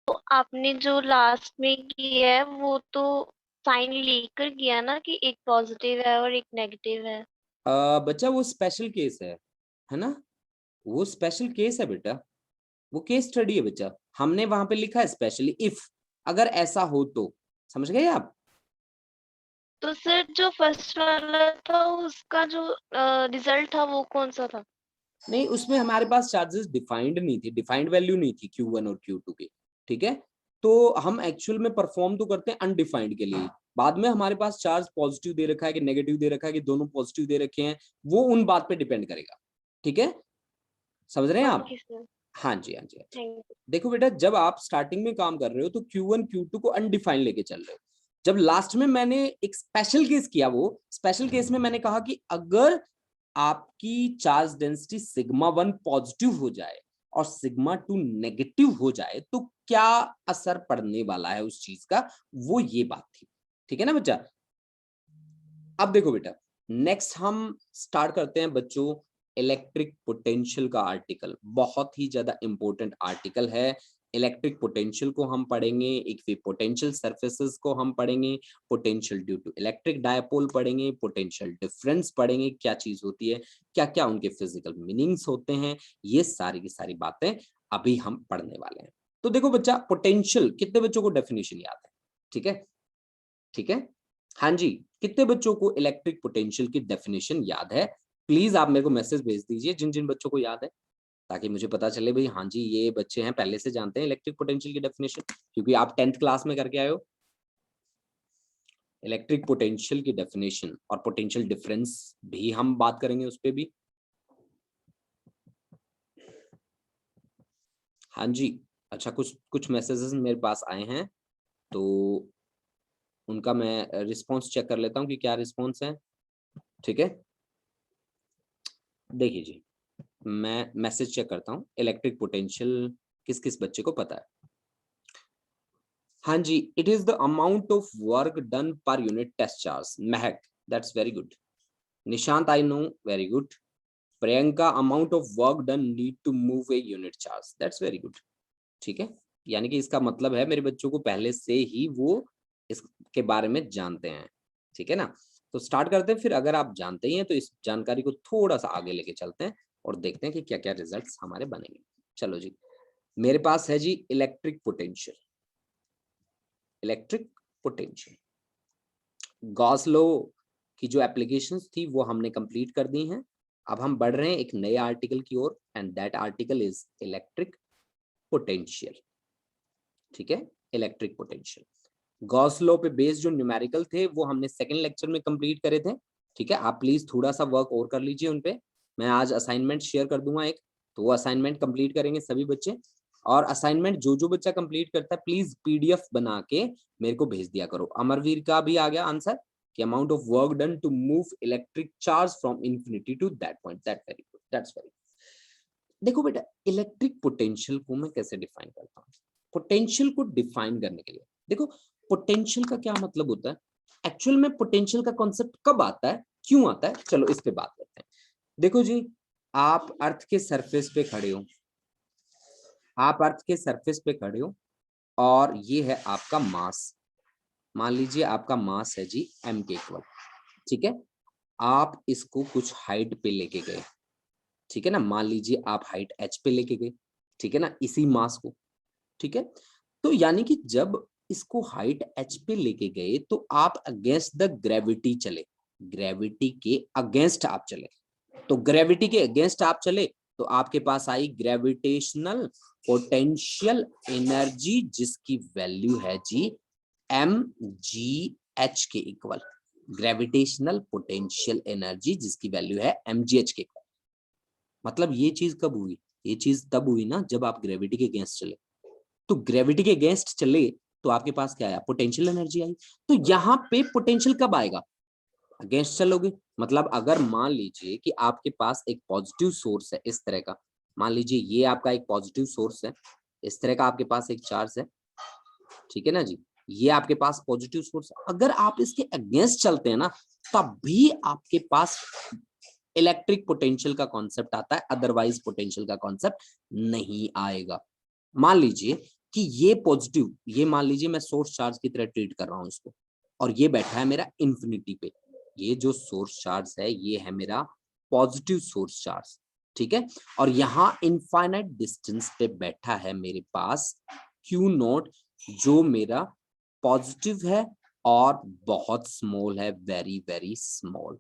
तो आपने जो लास्ट में किया है वो तो साइन लेकर किया ना, कि एक पॉजिटिव है और एक नेगेटिव है। बच्चा वो स्पेशल केस है ना, वो स्पेशल केस है बेटा, वो केस स्टडी है बच्चा। हमने वहां पे लिखा है स्पेशली इफ, अगर ऐसा हो तो। समझ गए आप। तो सर जो फर्स्ट वाला था उसका जो रिजल्ट था वो कौन सा था? नहीं, उसमें हमारे पास चार्जेस डिफाइंड नहीं थी, डिफाइंड वैल्यू नहीं थी Q1 और Q2 की। ठीक है, तो हम एक्चुअल में परफॉर्म तो करते हैं अनडिफाइंड के लिए। बाद में हमारे पास चार्ज पॉजिटिव दे रखा है कि नेगेटिव दे रखा है कि दोनों पॉजिटिव दे रखे हैं, वो उन बात पे डिपेंड करेगा। ठीक है, समझ रहे हैं आप। ओके सर, हाँ जी, हाँ जी, हाँ जी। Thank you. देखो बेटा, जब आप स्टार्टिंग में काम कर रहे हो तो Q1 Q2 को अनडिफाइंड लेके चल रहे हो। जब लास्ट में मैंने एक स्पेशल केस किया, वो स्पेशल केस में मैंने कहा कि अगर आपकी चार्ज डेंसिटी सिग्मा 1 पॉजिटिव हो जाए और सिग्मा 2 नेगेटिव हो जाए तो क्या असर पड़ने वाला है उस चीज का, वो ये बात थी। ठीक है ना बच्चा। अब देखो बेटा, नेक्स्ट हम स्टार्ट करते हैं बच्चों इलेक्ट्रिक पोटेंशियल का आर्टिकल। बहुत ही ज्यादा इंपॉर्टेंट आर्टिकल है। इलेक्ट्रिक पोटेंशियल को हम पढ़ेंगे, इक्विपोटेंशियल सरफेसेस को हम पढ़ेंगे, potential due to electric dipole पढ़ेंगे, पोटेंशियल डिफरेंस पढ़ेंगे, क्या चीज होती है, क्या क्या उनके फिजिकल मीनिंग्स होते हैं, ये सारी की सारी बातें अभी हम पढ़ने वाले हैं। तो देखो बच्चा, पोटेंशियल कितने बच्चों को डेफिनेशन याद है? ठीक है, ठीक है। हाँ जी, कितने बच्चों को इलेक्ट्रिक पोटेंशियल की डेफिनेशन याद है? प्लीज आप मेरे को मैसेज भेज दीजिए जिन जिन बच्चों को याद है, ताकि मुझे पता चले भाई हाँ जी ये बच्चे हैं पहले से जानते हैं इलेक्ट्रिक पोटेंशियल की डेफिनेशन, क्योंकि आप 10th क्लास में करके आए हो। इलेक्ट्रिक पोटेंशियल की डेफिनेशन और पोटेंशियल डिफरेंस भी हम बात करेंगे उस पर भी। हाँ जी, अच्छा कुछ कुछ मैसेजेस मेरे पास आए हैं, तो उनका मैं रिस्पॉन्स चेक कर लेता हूँ कि क्या रिस्पॉन्स है। ठीक है, देखिए जी, मैं मैसेज चेक करता हूँ। इलेक्ट्रिक पोटेंशियल किस किस बच्चे को पता है? हाँ जी, it is the amount of work done per unit test charge. Mehak, that's very good. Nishant, I know, very good. Priyanka, amount of work done need to move a unit charge, that's very good. ठीक है, यानी कि इसका मतलब है मेरे बच्चों को पहले से ही वो इसके बारे में जानते हैं। ठीक है ना, तो स्टार्ट करते हैं फिर। अगर आप जानते ही हैं तो इस जानकारी को थोड़ा सा आगे लेके चलते हैं और देखते हैं कि क्या क्या रिजल्ट्स हमारे बनेंगे। चलो जी, मेरे पास है जी electric potential. Electric potential, Gauss law की जो एप्लीकेशंस थी वो हमने कंप्लीट कर दी हैं। अब हम बढ़ रहे हैं एक नए आर्टिकल की ओर, and that article is electric potential. ठीक है, इलेक्ट्रिक पोटेंशियल, गॉस लॉ पे बेस्ड जो न्यूमेरिकल थे वो हमने सेकंड लेक्चर में कंप्लीट करे थे। ठीक है, आप प्लीज थोड़ा सा वर्क और कर लीजिए उन पे। मैं आज असाइनमेंट शेयर कर दूंगा एक, तो वो असाइनमेंट कंप्लीट करेंगे सभी बच्चे। और असाइनमेंट जो जो बच्चा कंप्लीट करता है प्लीज पीडीएफ बना के मेरे को भेज दिया करो। अमरवीर का भी आ गया आंसर कि amount of work done to move electric charge from infinity to that point, that very good, that's very. देखो बेटा, इलेक्ट्रिक पोटेंशियल को मैं कैसे डिफाइन करता हूँ? पोटेंशियल को डिफाइन करने के लिए देखो, पोटेंशियल का क्या मतलब होता है, एक्चुअल में पोटेंशियल का कॉन्सेप्ट कब आता है, क्यों आता है, चलो इस पे बात करते हैं। देखो जी, आप अर्थ के सरफेस पे खड़े हो, आप अर्थ के सरफेस पे खड़े हो, और ये है आपका मास। मान लीजिए आपका मास है जी m के इक्वल। ठीक है, आप इसको कुछ हाइट पे लेके गए। ठीक है ना, मान लीजिए आप हाइट h पे लेके गए, ठीक है ना, इसी मास को, ठीक है, तो यानी कि जब इसको हाइट h पे लेके गए तो आप अगेंस्ट द ग्रेविटी चले, ग्रेविटी के अगेंस्ट आप चले, तो ग्रेविटी के अगेंस्ट आप चले तो आपके पास आई ग्रेविटेशनल पोटेंशियल एनर्जी, जिसकी वैल्यू है जी mgh के इक्वल, ग्रेविटेशनल पोटेंशियल एनर्जी जिसकी वैल्यू है mgh के इक्वल। मतलब ये चीज कब हुई, ये चीज तब हुई ना जब आप ग्रेविटी के अगेंस्ट चले, तो ग्रेविटी के अगेंस्ट चले तो आपके पास क्या आया, पोटेंशियल एनर्जी आई। तो यहाँ पे पोटेंशियल कब आएगा, अगेंस्ट चलोगे। मतलब अगर मान लीजिए कि आपके पास एक पॉजिटिव सोर्स है इस तरह का, मान लीजिए ये आपका एक पॉजिटिव सोर्स है, इस तरह का आपके पास एक चार्ज है, ठीक है ना जी, ये आपके पास पॉजिटिव सोर्स, अगर आप इसके अगेंस्ट चलते हैं ना तब भी आपके पास इलेक्ट्रिक पोटेंशियल का कॉन्सेप्ट आता है, अदरवाइज पोटेंशियल का कॉन्सेप्ट नहीं आएगा। मान लीजिए कि ये पॉजिटिव, ये मान लीजिए मैं सोर्स चार्ज की तरह ट्रीट कर रहा हूं इसको, और ये बैठा है मेरा इंफिनिटी पे, ये जो सोर्स चार्ज है ये है मेरा पॉजिटिव सोर्स चार्ज, ठीक है, और यहाँ इनफाइनाइट डिस्टेंस पे बैठा है मेरे पास क्यू नॉट, जो मेरा पॉजिटिव है और बहुत स्मॉल है, वेरी वेरी स्मॉल,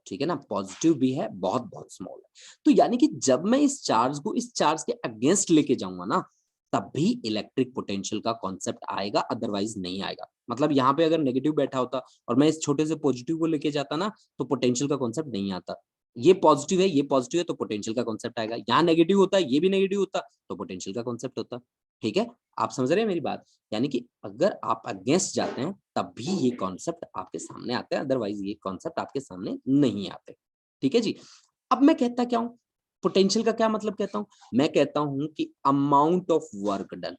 ठीक है ना, पॉजिटिव भी है, बहुत बहुत स्मॉल है। तो यानी कि जब मैं इस चार्ज को इस चार्ज के अगेंस्ट लेके जाऊंगा ना तब भी इलेक्ट्रिक पोटेंशियल का कॉन्सेप्ट आएगा, अदरवाइज नहीं आएगा। मतलब यहाँ पे अगर नेगेटिव बैठा होता और मैं इस छोटे से पॉजिटिव को लेके जाता ना तो पोटेंशियल का कॉन्सेप्ट नहीं आता। ये पॉजिटिव है, ये पॉजिटिव है तो पोटेंशियल का कॉन्सेप्ट आएगा, यहाँ नेगेटिव होता है, ये भी नेगेटिव होता तो पोटेंशियल का कॉन्सेप्ट होता। ठीक है, आप समझ रहे हैं मेरी बात, यानी कि अगर आप अगेंस्ट जाते हैं तब भी ये कॉन्सेप्ट आपके सामने आते हैं, अदरवाइज ये कॉन्सेप्ट आपके सामने नहीं आते। ठीक है जी, अब मैं कहता क्या हूं, पोटेंशियल का क्या मतलब कहता हूं, मैं कहता हूं कि अमाउंट ऑफ वर्क डन,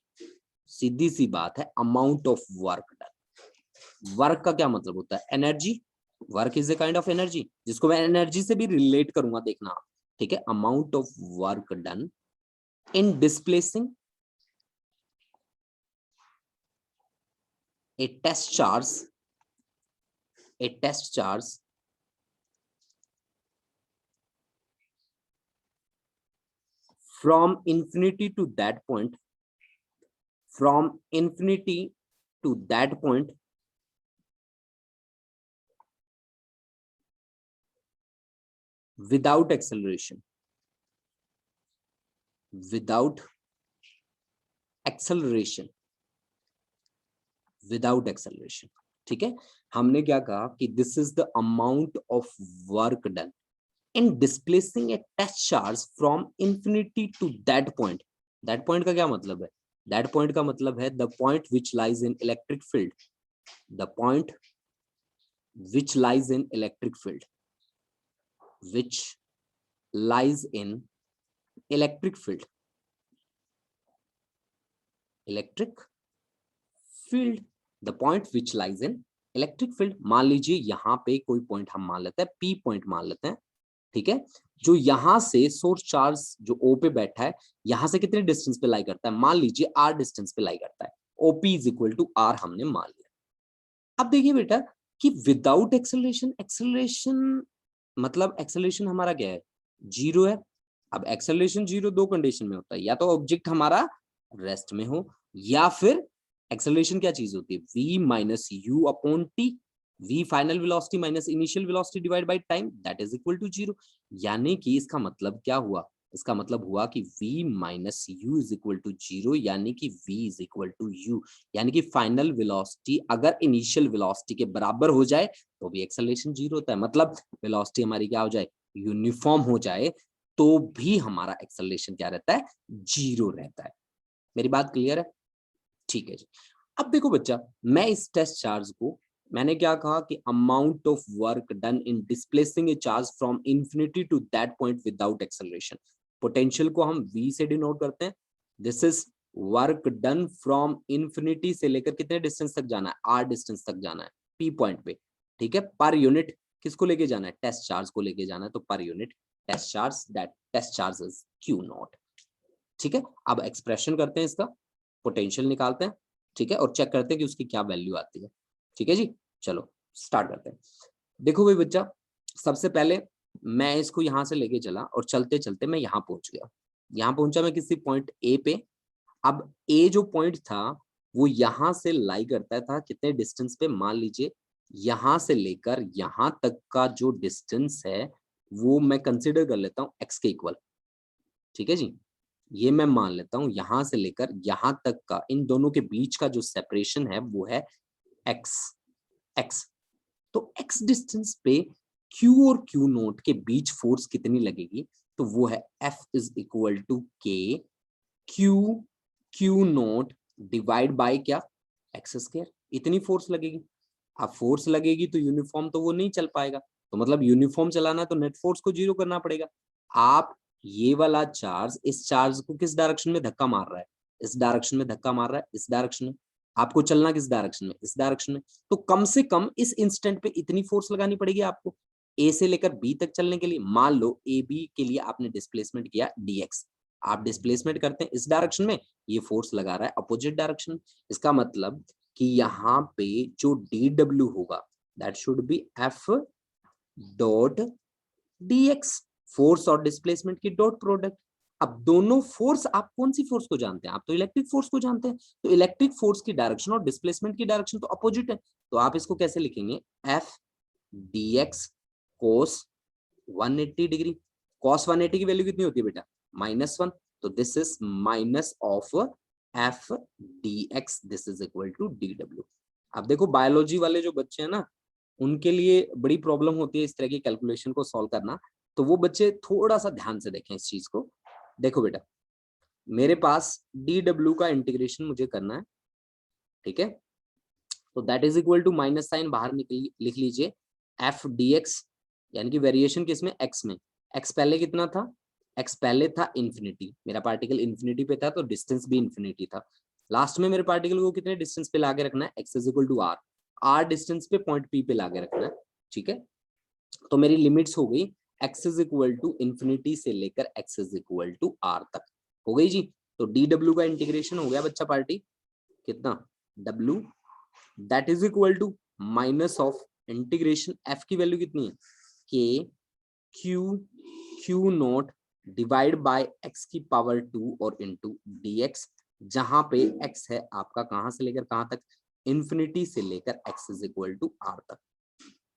सीधी सी बात है, amount of work done. Work का क्या मतलब होता है, energy, work is a kind of energy, जिसको मैं एनर्जी से भी रिलेट करूंगा, देखना आप, ठीक है, amount of work done in displacing a test charge from infinity to that point, from infinity to that point without acceleration, without acceleration, without acceleration। ठीक है, हमने क्या कहा कि this is the amount of work done in displacing a test charge from infinity to that point. That point का क्या मतलब है, दैट पॉइंट का मतलब है the point which lies in electric field, the point which lies in electric field, which lies in electric field, electric field, the point which lies in electric field। मान लीजिए यहाँ पे कोई पॉइंट हम मान लेते हैं, P पॉइंट मान लेते हैं, ठीक है, जो यहाँ से सोर्स चार्ज जो O पे बैठा है, यहाँ से कितने डिस्टेंस पे लाई करता है, मान लीजिए R डिस्टेंस पे लाई करता है, OP is equal to R हमने मान लिया। अब देखिए बेटा कि विदाउट एक्सेलरेशन, एक्सेलरेशन मतलब एक्सेलरेशन हमारा क्या है, जीरो है। अब एक्सेलरेशन जीरो दो कंडीशन में होता है, या तो ऑब्जेक्ट हमारा रेस्ट में हो, या फिर एक्सेलरेशन क्या चीज होती है, v minus u upon t, v final velocity minus initial velocity divide by time, that is equal to zero. यानी कि इसका मतलब क्या हुआ, इसका मतलब हुआ कि v minus u is equal to zero, यानी कि v is equal to u, यानी कि फाइनल वेलोसिटी अगर इनिशियल वेलोसिटी के बराबर हो जाए तो भी एक्सेलरेशन जीरो होता है। मतलब वेलोसिटी हमारी क्या हो जाए, यूनिफॉर्म हो जाए तो भी हमारा एक्सेलरेशन क्या रहता है, जीरो रहता है। मेरी बात क्लियर है, ठीक है जी। अब देखो बच्चा, मैं इस टेस्ट चार्ज को, मैंने क्या कहा कि amount of work done in displacing a charge from infinity to that point without acceleration. Potential को हम v से डिनोट करते हैं, this is work done from infinity से लेकर कितने डिस्टेंस तक जाना है, r डिस्टेंस तक जाना है p पॉइंट पे, ठीक है, पर यूनिट किसको लेके जाना है, टेस्ट चार्ज को लेके जाना है, तो per unit test charge, that test charge is q naught. ठीक है, अब एक्सप्रेशन करते हैं इसका, पोटेंशियल निकालते हैं, ठीक है, और चेक करते हैं कि उसकी क्या वैल्यू आती है। ठीक है जी, चलो स्टार्ट करते हैं। देखो भाई बच्चा, सबसे पहले मैं इसको यहाँ से लेके चला और चलते चलते मैं यहाँ पहुंच गया। यहाँ पहुंचा मैं किसी पॉइंट ए पे। अब ए जो पॉइंट था वो यहाँ से लाई करता था कितने डिस्टेंस पे, मान लीजिए यहाँ से लेकर यहाँ तक का जो डिस्टेंस है वो मैं कंसिडर कर लेता हूँ एक्स के इक्वल। ठीक है जी, ये मैं मान लेता हूँ यहाँ से लेकर यहाँ तक का, इन दोनों के बीच का जो सेपरेशन है वो है एक्स। एक्स तो एक्स डिस्टेंस पे Q और Q नोट के बीच फोर्स कितनी लगेगी, तो वो है F इज इक्वल टू के Q नोट डिवाइड बाय क्या, एक्स स्क्वायर। इतनी फोर्स लगेगी। अब फोर्स लगेगी तो यूनिफॉर्म तो वो नहीं चल पाएगा, तो मतलब यूनिफॉर्म चलाना है तो नेट फोर्स को 0 करना पड़ेगा। आप ये वाला चार्ज इस चार्ज को किस डायरेक्शन में धक्का मार रहा है, इस डायरेक्शन में धक्का मार रहा है, इस डायरेक्शन में। आपको चलना किस डायरेक्शन में, इस डायरेक्शन में। तो कम से कम इस इंस्टेंट पे इतनी फोर्स लगानी पड़ेगी आपको ए से लेकर बी तक चलने के लिए। मान लो ए बी के लिए आपने डिस्प्लेसमेंट किया dx, आप डिस्प्लेसमेंट करते हैं इस डायरेक्शन में, ये फोर्स लगा रहा है अपोजिट डायरेक्शन। इसका मतलब कि यहाँ पे जो dw होगा that should be f dot dx, force और डिस्प्लेसमेंट की डॉट प्रोडक्ट। अब दोनों फोर्स, आप कौन सी फोर्स को जानते हैं, आप तो इलेक्ट्रिक फोर्स को जानते हैं। तो इलेक्ट्रिक फोर्स की डायरेक्शन और डिस्प्लेसमेंट की डायरेक्शन तो अपोजिट है, तो आप इसको कैसे लिखेंगे, f dx cos 180 degree. cos 180 की वैल्यू कितनी होती है बेटा, -1, तो this is minus of f dx, this is equal to dw। अब देखो बायोलॉजी वाले जो बच्चे हैं ना, उनके लिए बड़ी प्रॉब्लम होती है इस तरह की कैलकुलेशन को सॉल्व करना, तो वो बच्चे थोड़ा सा ध्यान से देखें इस चीज को। देखो बेटा, मेरे पास dw का इंटीग्रेशन मुझे करना है, ठीक है, तो that is equal to minus sign बाहर लिख लीजिए, f dx, यानी कि वेरिएशन किसमें, x में। x पहले कितना था, x पहले था इन्फिनिटी, मेरा पार्टिकल इन्फिनिटी पे था तो डिस्टेंस भी इन्फिनिटी था। लास्ट में मेरे पार्टिकल को कितने डिस्टेंस पे लाके रखना है, x is equal to r, r distance पे पॉइंट p पे लाके रखना है। ठीक है, तो मेरी लिमिट्स हो गई x is equal to infinity से लेकर x is equal to r तक, हो गई जी। तो dw का इंटीग्रेशन हो गया बच्चा पार्टी, कितना, w that is equal to minus of integration f की वैल्यू कितनी है, k q naught divide by x की पावर 2 और इनटू dx, जहां पे x है आपका कहां से लेकर कहां तक, इन्फिनिटी से लेकर x is equal to r तक।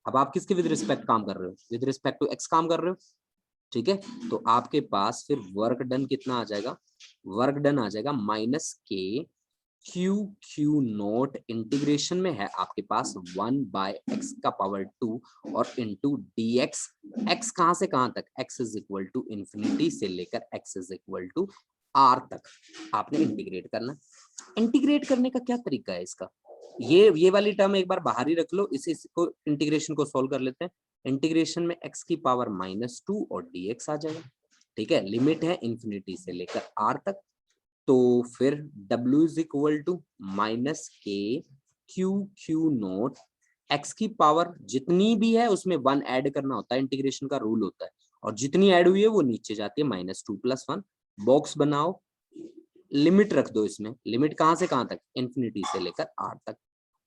अब आप किसके विद रिस्पेक्ट काम कर रहे हो, विद रिस्पेक्ट टू x काम कर रहे हो। ठीक है, तो आपके पास फिर वर्क डन कितना आ जाएगा, वर्क डन आ जाएगा minus k q note, integration में है आपके पास 1 बाय एक्स का पावर 2 और इंटू डी एक्स, एक्स कहां से कहां तक, x is equal to infinity से लेकर x is equal to r तक आपने इंटीग्रेट करना। इंटीग्रेट करने का क्या तरीका है इसका, ये वाली टर्म एक बार बाहर ही रख लो, इसको इंटीग्रेशन को सोल्व कर लेते हैं। इंटीग्रेशन में x की पावर -2 और dx आ जाएगा। ठीक है, लिमिट है इन्फिनिटी से लेकर r तक, तो फिर w is equal to minus k q naught, x की पावर जितनी भी है उसमें 1 ऐड करना होता है, इंटीग्रेशन का रूल होता है, और जितनी ऐड हुई है वो नीचे जाती है, -2 + 1, बॉक्स बनाओ, लिमिट रख दो इसमें, लिमिट कहां से कहां तक, इन्फिनिटी से लेकर r तक।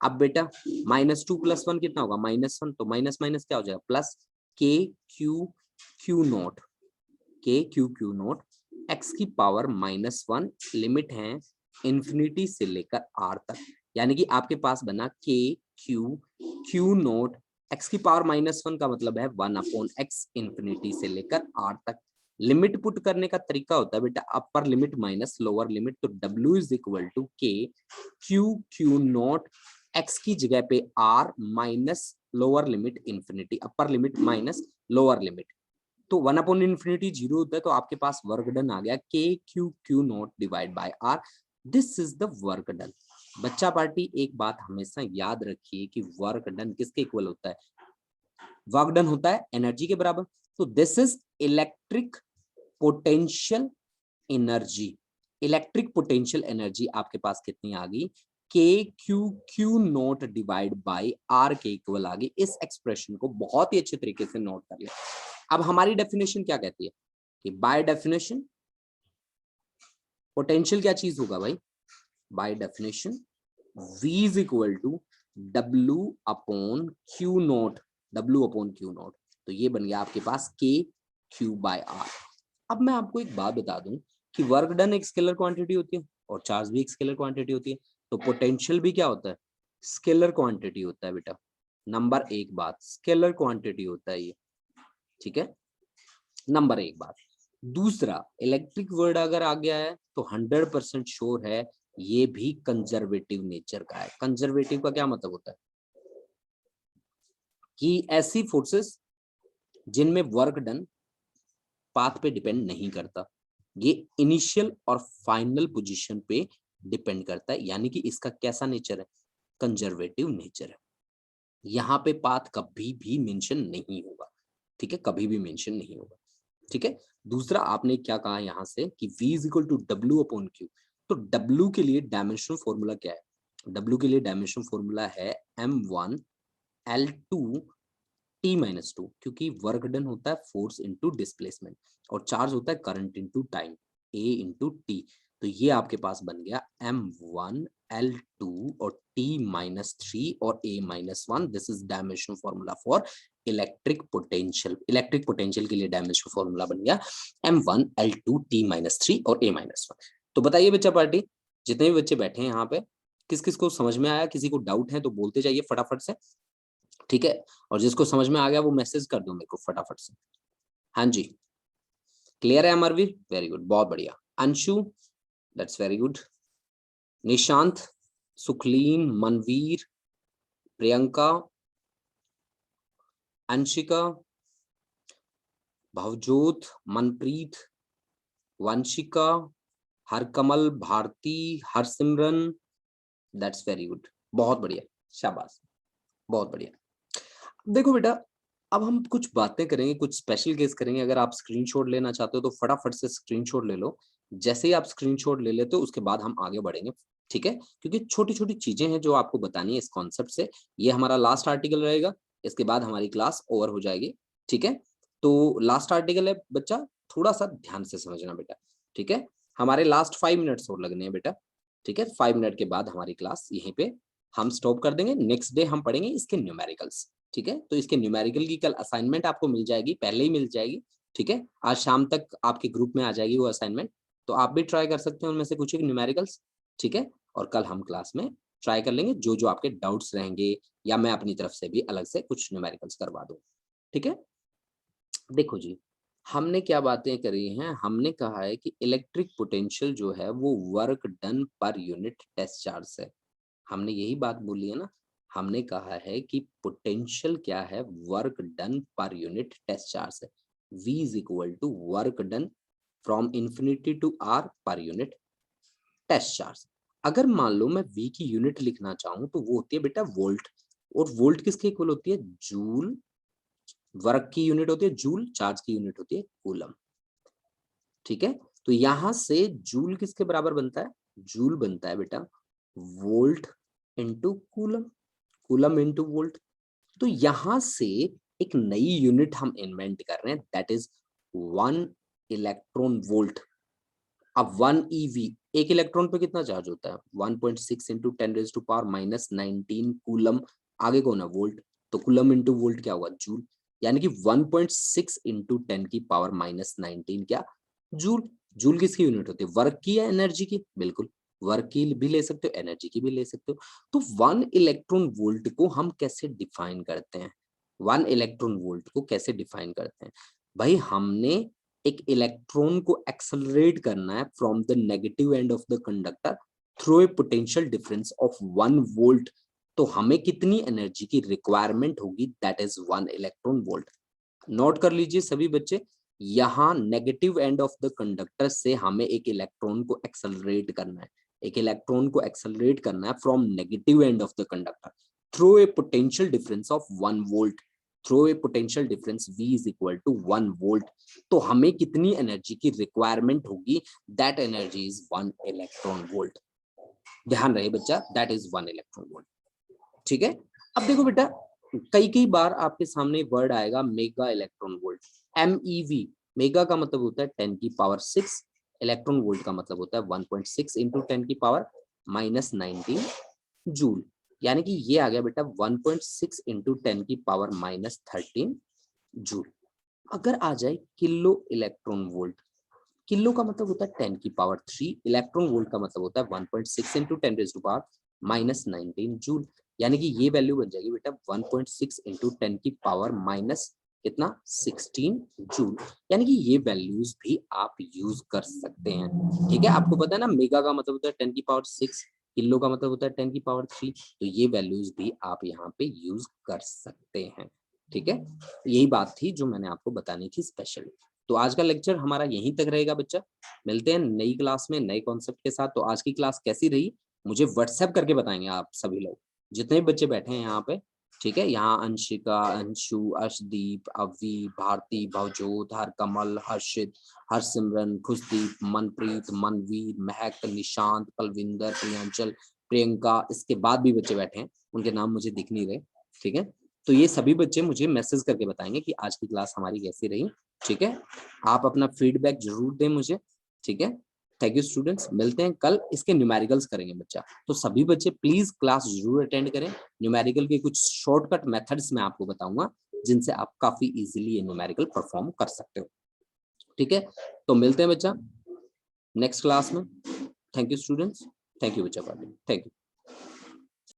अब बेटा -2 + 1 कितना होगा, -1, तो माइनस माइनस क्या हो जाएगा, प्लस के क्यू नोट, के क्यू नोट x की पावर -1, लिमिट है इन्फिनिटी से लेकर r तक, यानी कि आपके पास बना के क्यू नोट, x की पावर -1 का मतलब है 1/x इन्फिनिटी से लेकर r तक। लिमिट पुट करने का तरीका होता है बेटा upper limit minus lower limit, तो w इज इक्वल टू के क्यू नोट, x की जगह पे r minus lower limit infinity, upper limit minus lower limit, तो 1/इन्फिनिटी 0 होता है, तो आपके पास वर्क डन आ गया के q naught divide bye r, this is the work done. बच्चा पार्टी एक बात हमेशा याद रखिए कि वर्क डन किसके इक्वल होता है, वर्क डन होता है एनर्जी के बराबर, तो this is electric potential energy. Electric potential energy आपके पास कितनी आ गई, k q naught divide by r के इक्वल आ गई। इस एक्सप्रेशन को बहुत ही अच्छे तरीके से नोट कर ले। अब हमारी डेफिनेशन क्या कहती है कि बाय डेफिनेशन पोटेंशियल क्या चीज होगा भाई, by definition V is equal to W upon q naught, W upon q naught. तो ये बन गया आपके पास Q/R। अब मैं आपको एक बात बता दूं कि वर्क डन एक स्केलर क्वांटिटी होती है और चार्ज भी एक स्केलर क्वांटिटी होती है, तो पोटेंशियल भी क्या होता है, स्केलर क्वांटिटी होता है बेटा। नंबर एक बात, स्केलर क्वांटिटी होता है ये, ठीक है, नंबर एक बात। दूसरा, इलेक्ट्रिक वर्ड अगर आ गया है तो 100% श्योर है ये भी कंजर्वेटिव नेचर का है। कंजर्वेटिव का क्या मतलब होता है कि ऐसी फोर्सेस जिनमें वर्क डन पाथ पे डिपेंड नहीं करता, ये इनिशियल और फाइनल पोजीशन पे डिपेंड करता है, यानी कि इसका कैसा नेचर है, कंजर्वेटिव नेचर है। यहाँ पे पाथ कभी भी मेंशन नहीं होगा, ठीक है, कभी भी मेंशन नहीं होगा, ठीक है। दूसरा, आपने क्या कहा यहाँ से कि V is equal to W/Q, तो W के लिए डायमेंशनल फॉर्मूला क्या है, W के लिए डायमेंशनल फॉर्मूला है M1 L2 T-2, क्योंकि वर्क डन होता है फोर्स इनटू डिस्प्लेसमेंट और चार्ज होता है current into time, A into T। तो ये आपके पास बन गया M1 L2 और T-3 और A-1। This is dimensional formula for electric potential. Electric potential के लिए डायमेंशनल फॉर्मूला बन गया M1 L2 T-3 और A-1। तो बताइए बच्चा पार्टी, जितने भी बच्चे बैठे हैं यहाँ पे, किस किस को समझ में आया, किसी को डाउट है तो बोलते जाइए फटाफट से, ठीक है। और जिसको समझ में आ गया वो मैसेज कर दो मेरे को फटाफट से। हाँ जी, क्लियर है अमरवीर, वेरी गुड, बहुत बढ़िया। Anshu, that's very good. Nishant, Sukhleen, Manveer, Priyanka, Anshika, Bhavjot, Manpreet, Vanshika, Harkamal, Bharti, Harsimran, that's very good, बहुत बढ़िया, शाबाश, बहुत बढ़िया। देखो बेटा, अब हम कुछ बातें करेंगे, कुछ स्पेशल केस करेंगे। अगर आप स्क्रीनशॉट लेना चाहते हो तो फटाफट से स्क्रीनशॉट ले लो। जैसे ही आप स्क्रीनशॉट ले लेते हो उसके बाद हम आगे बढ़ेंगे, ठीक है, क्योंकि छोटी छोटी चीजें हैं जो आपको बतानी है इस कॉन्सेप्ट से। ये हमारा लास्ट आर्टिकल रहेगा, इसके बाद हमारी क्लास ओवर हो जाएगी, ठीक है। तो लास्ट आर्टिकल है बच्चा, थोड़ा सा ध्यान से समझना बेटा, ठीक है। हमारे लास्ट 5 मिनट्स और लगने हैं बेटा, ठीक है। 5 मिनट के बाद हमारी क्लास यहीं पे हम स्टॉप कर देंगे। नेक्स्ट डे हम पढ़ेंगे इसके न्यूमेरिकल्स, ठीक है। तो इसके न्यूमेरिकल की कल असाइनमेंट आपको मिल जाएगी, पहले ही मिल जाएगी, ठीक है। आज शाम तक आपके ग्रुप में आ जाएगी वो असाइनमेंट, तो आप भी ट्राई कर सकते हैं उनमें से कुछ एक न्यूमेरिकल्स, ठीक है। और कल हम क्लास में ट्राई कर लेंगे जो जो आपके डाउट्स रहेंगे, या मैं अपनी तरफ से भी अलग से कुछ न्यूमेरिकल्स करवा दूँ, ठीक है। देखो जी, हमने क्या बातें करी हैं, हमने कहा है कि इलेक्ट्रिक पोटेंशियल जो है वो work done per unit test charge से, हमने यही बात बोली है ना। हमने कहा है कि पोटेंशियल क्या है, work done per unit test charge है। V is equal to work done from infinity to R per unit test charge. अगर मान लो मैं V की यूनिट लिखना चाहूं तो वो होती है बेटा वोल्ट, और वोल्ट किसके इक्वल होती है, जूल। वर्क की यूनिट होती है जूल, चार्ज की यूनिट होती है कूलम, ठीक है। तो यहां से जूल किसके बराबर बनता है, जूल बनता है बेटा volt into coulomb, coulomb into volt. तो यहां से एक नई यूनिट हम इन्वेंट कर रहे हैं, दैट इज 1 इलेक्ट्रॉन वोल्ट। अब 1 EV, एक इलेक्ट्रॉन पे कितना चार्ज होता है, 1.6 इंटू 10⁻⁻19 कूलम। आगे कौन है, वोल्ट, तो कूलम इंटू वोल्ट क्या होगा, जूल। यानी कि 1.6 इंटू 10⁻⁻19 क्या, जूल। जूल किसकी यूनिट होती है, वर्क की या एनर्जी की, बिल्कुल वर्क की भी ले सकते हो, एनर्जी की भी ले सकते हो। तो 1 इलेक्ट्रॉन वोल्ट को हम कैसे डिफाइन करते हैं, 1 इलेक्ट्रॉन वोल्ट को कैसे डिफाइन करते हैं भाई, हमने एक इलेक्ट्रॉन को एक्सेलरेट करना है from the negative end of the conductor through a potential difference of 1 volt. तो हमें कितनी एनर्जी की रिक्वायरमेंट होगी, that is 1 electron volt. Note कर लीजिए सभी बच्चे, यहाँ negative end of the conductor से हमें एक इलेक्ट्रॉन को एक्सेलरेट करना है, एक इलेक्ट्रॉन को एक्सेलरेट करना है from negative end of the conductor through a potential difference of 1 volt, through a potential difference V is equal to 1 volt. तो हमें कितनी एनर्जी की रिक्वायरमेंट होगी, that energy is 1 electron volt. ध्यान रहे बच्चा, दैट इज 1 इलेक्ट्रॉन वोल्ट, ठीक है। अब देखो बेटा, कई कई बार आपके सामने वर्ड आएगा mega electron volt, MEV। Mega का मतलब होता है 10⁻⁶, इलेक्ट्रॉन वोल्ट का मतलब होता है 1.6 इंटू 10⁻⁻19 जूल। यानी कि ये आ गया बेटा 1.6 इंटू 10⁻⁻13 जूल। अगर आ जाए किलो इलेक्ट्रॉन वोल्ट, किलो का मतलब होता है 10 की पावर 3, इलेक्ट्रॉन वोल्ट का मतलब होता है 1.6 इंटू 10⁻⁻19 जूल। यानी कि ये वैल्यू बन जाएगी बेटा 1.6 इंटू 10 की पावर माइनस कितना 16 जूल। यानी कि ये वैल्यूज भी आप यूज कर सकते हैं। ठीक है, आपको पता है ना मेगा का मतलब होता है 10 की पावर 6, किलो का मतलब होता है 10 की पावर 3, तो ये वैल्यूज भी आप यहाँ पे यूज कर सकते हैं। ठीक है, यही बात थी जो मैंने आपको बतानी थी स्पेशली। तो आज का लेक्चर हमारा यहीं तक रहेगा बच्चा, मिलते हैं नई क्लास में नए कॉन्सेप्ट के साथ। तो आज की क्लास कैसी रही मुझे व्हाट्सएप करके बताएंगे आप सभी लोग, जितने भी बच्चे बैठे हैं यहाँ पे। ठीक है, यहाँ अंशिका, अंशु, अर्शदीप, अवी, भारती, भवजोत, हरकमल, हर्षित, हरसिमरन, खुशदीप, मनप्रीत, मनवीर, महक, निशांत, पलविंदर, प्रियांचल, प्रियंका, इसके बाद भी बच्चे बैठे हैं, उनके नाम मुझे दिख नहीं रहे। ठीक है, तो ये सभी बच्चे मुझे मैसेज करके बताएंगे कि आज की क्लास हमारी कैसी रही। ठीक है, आप अपना फीडबैक जरूर दें मुझे। ठीक है, थैंक यू स्टूडेंट्स, मिलते हैं कल, इसके न्यूमेरिकल्स करेंगे बच्चा। तो सभी बच्चे प्लीज क्लास जरूर अटेंड करें। न्यूमेरिकल के कुछ शॉर्टकट मेथड्स मैं आपको बताऊंगा जिनसे आप काफी इजीली ये न्यूमेरिकल परफॉर्म कर सकते हो। ठीक है, तो मिलते हैं बच्चा नेक्स्ट क्लास में। Thank you students, thank you बच्चा, थैंक यू।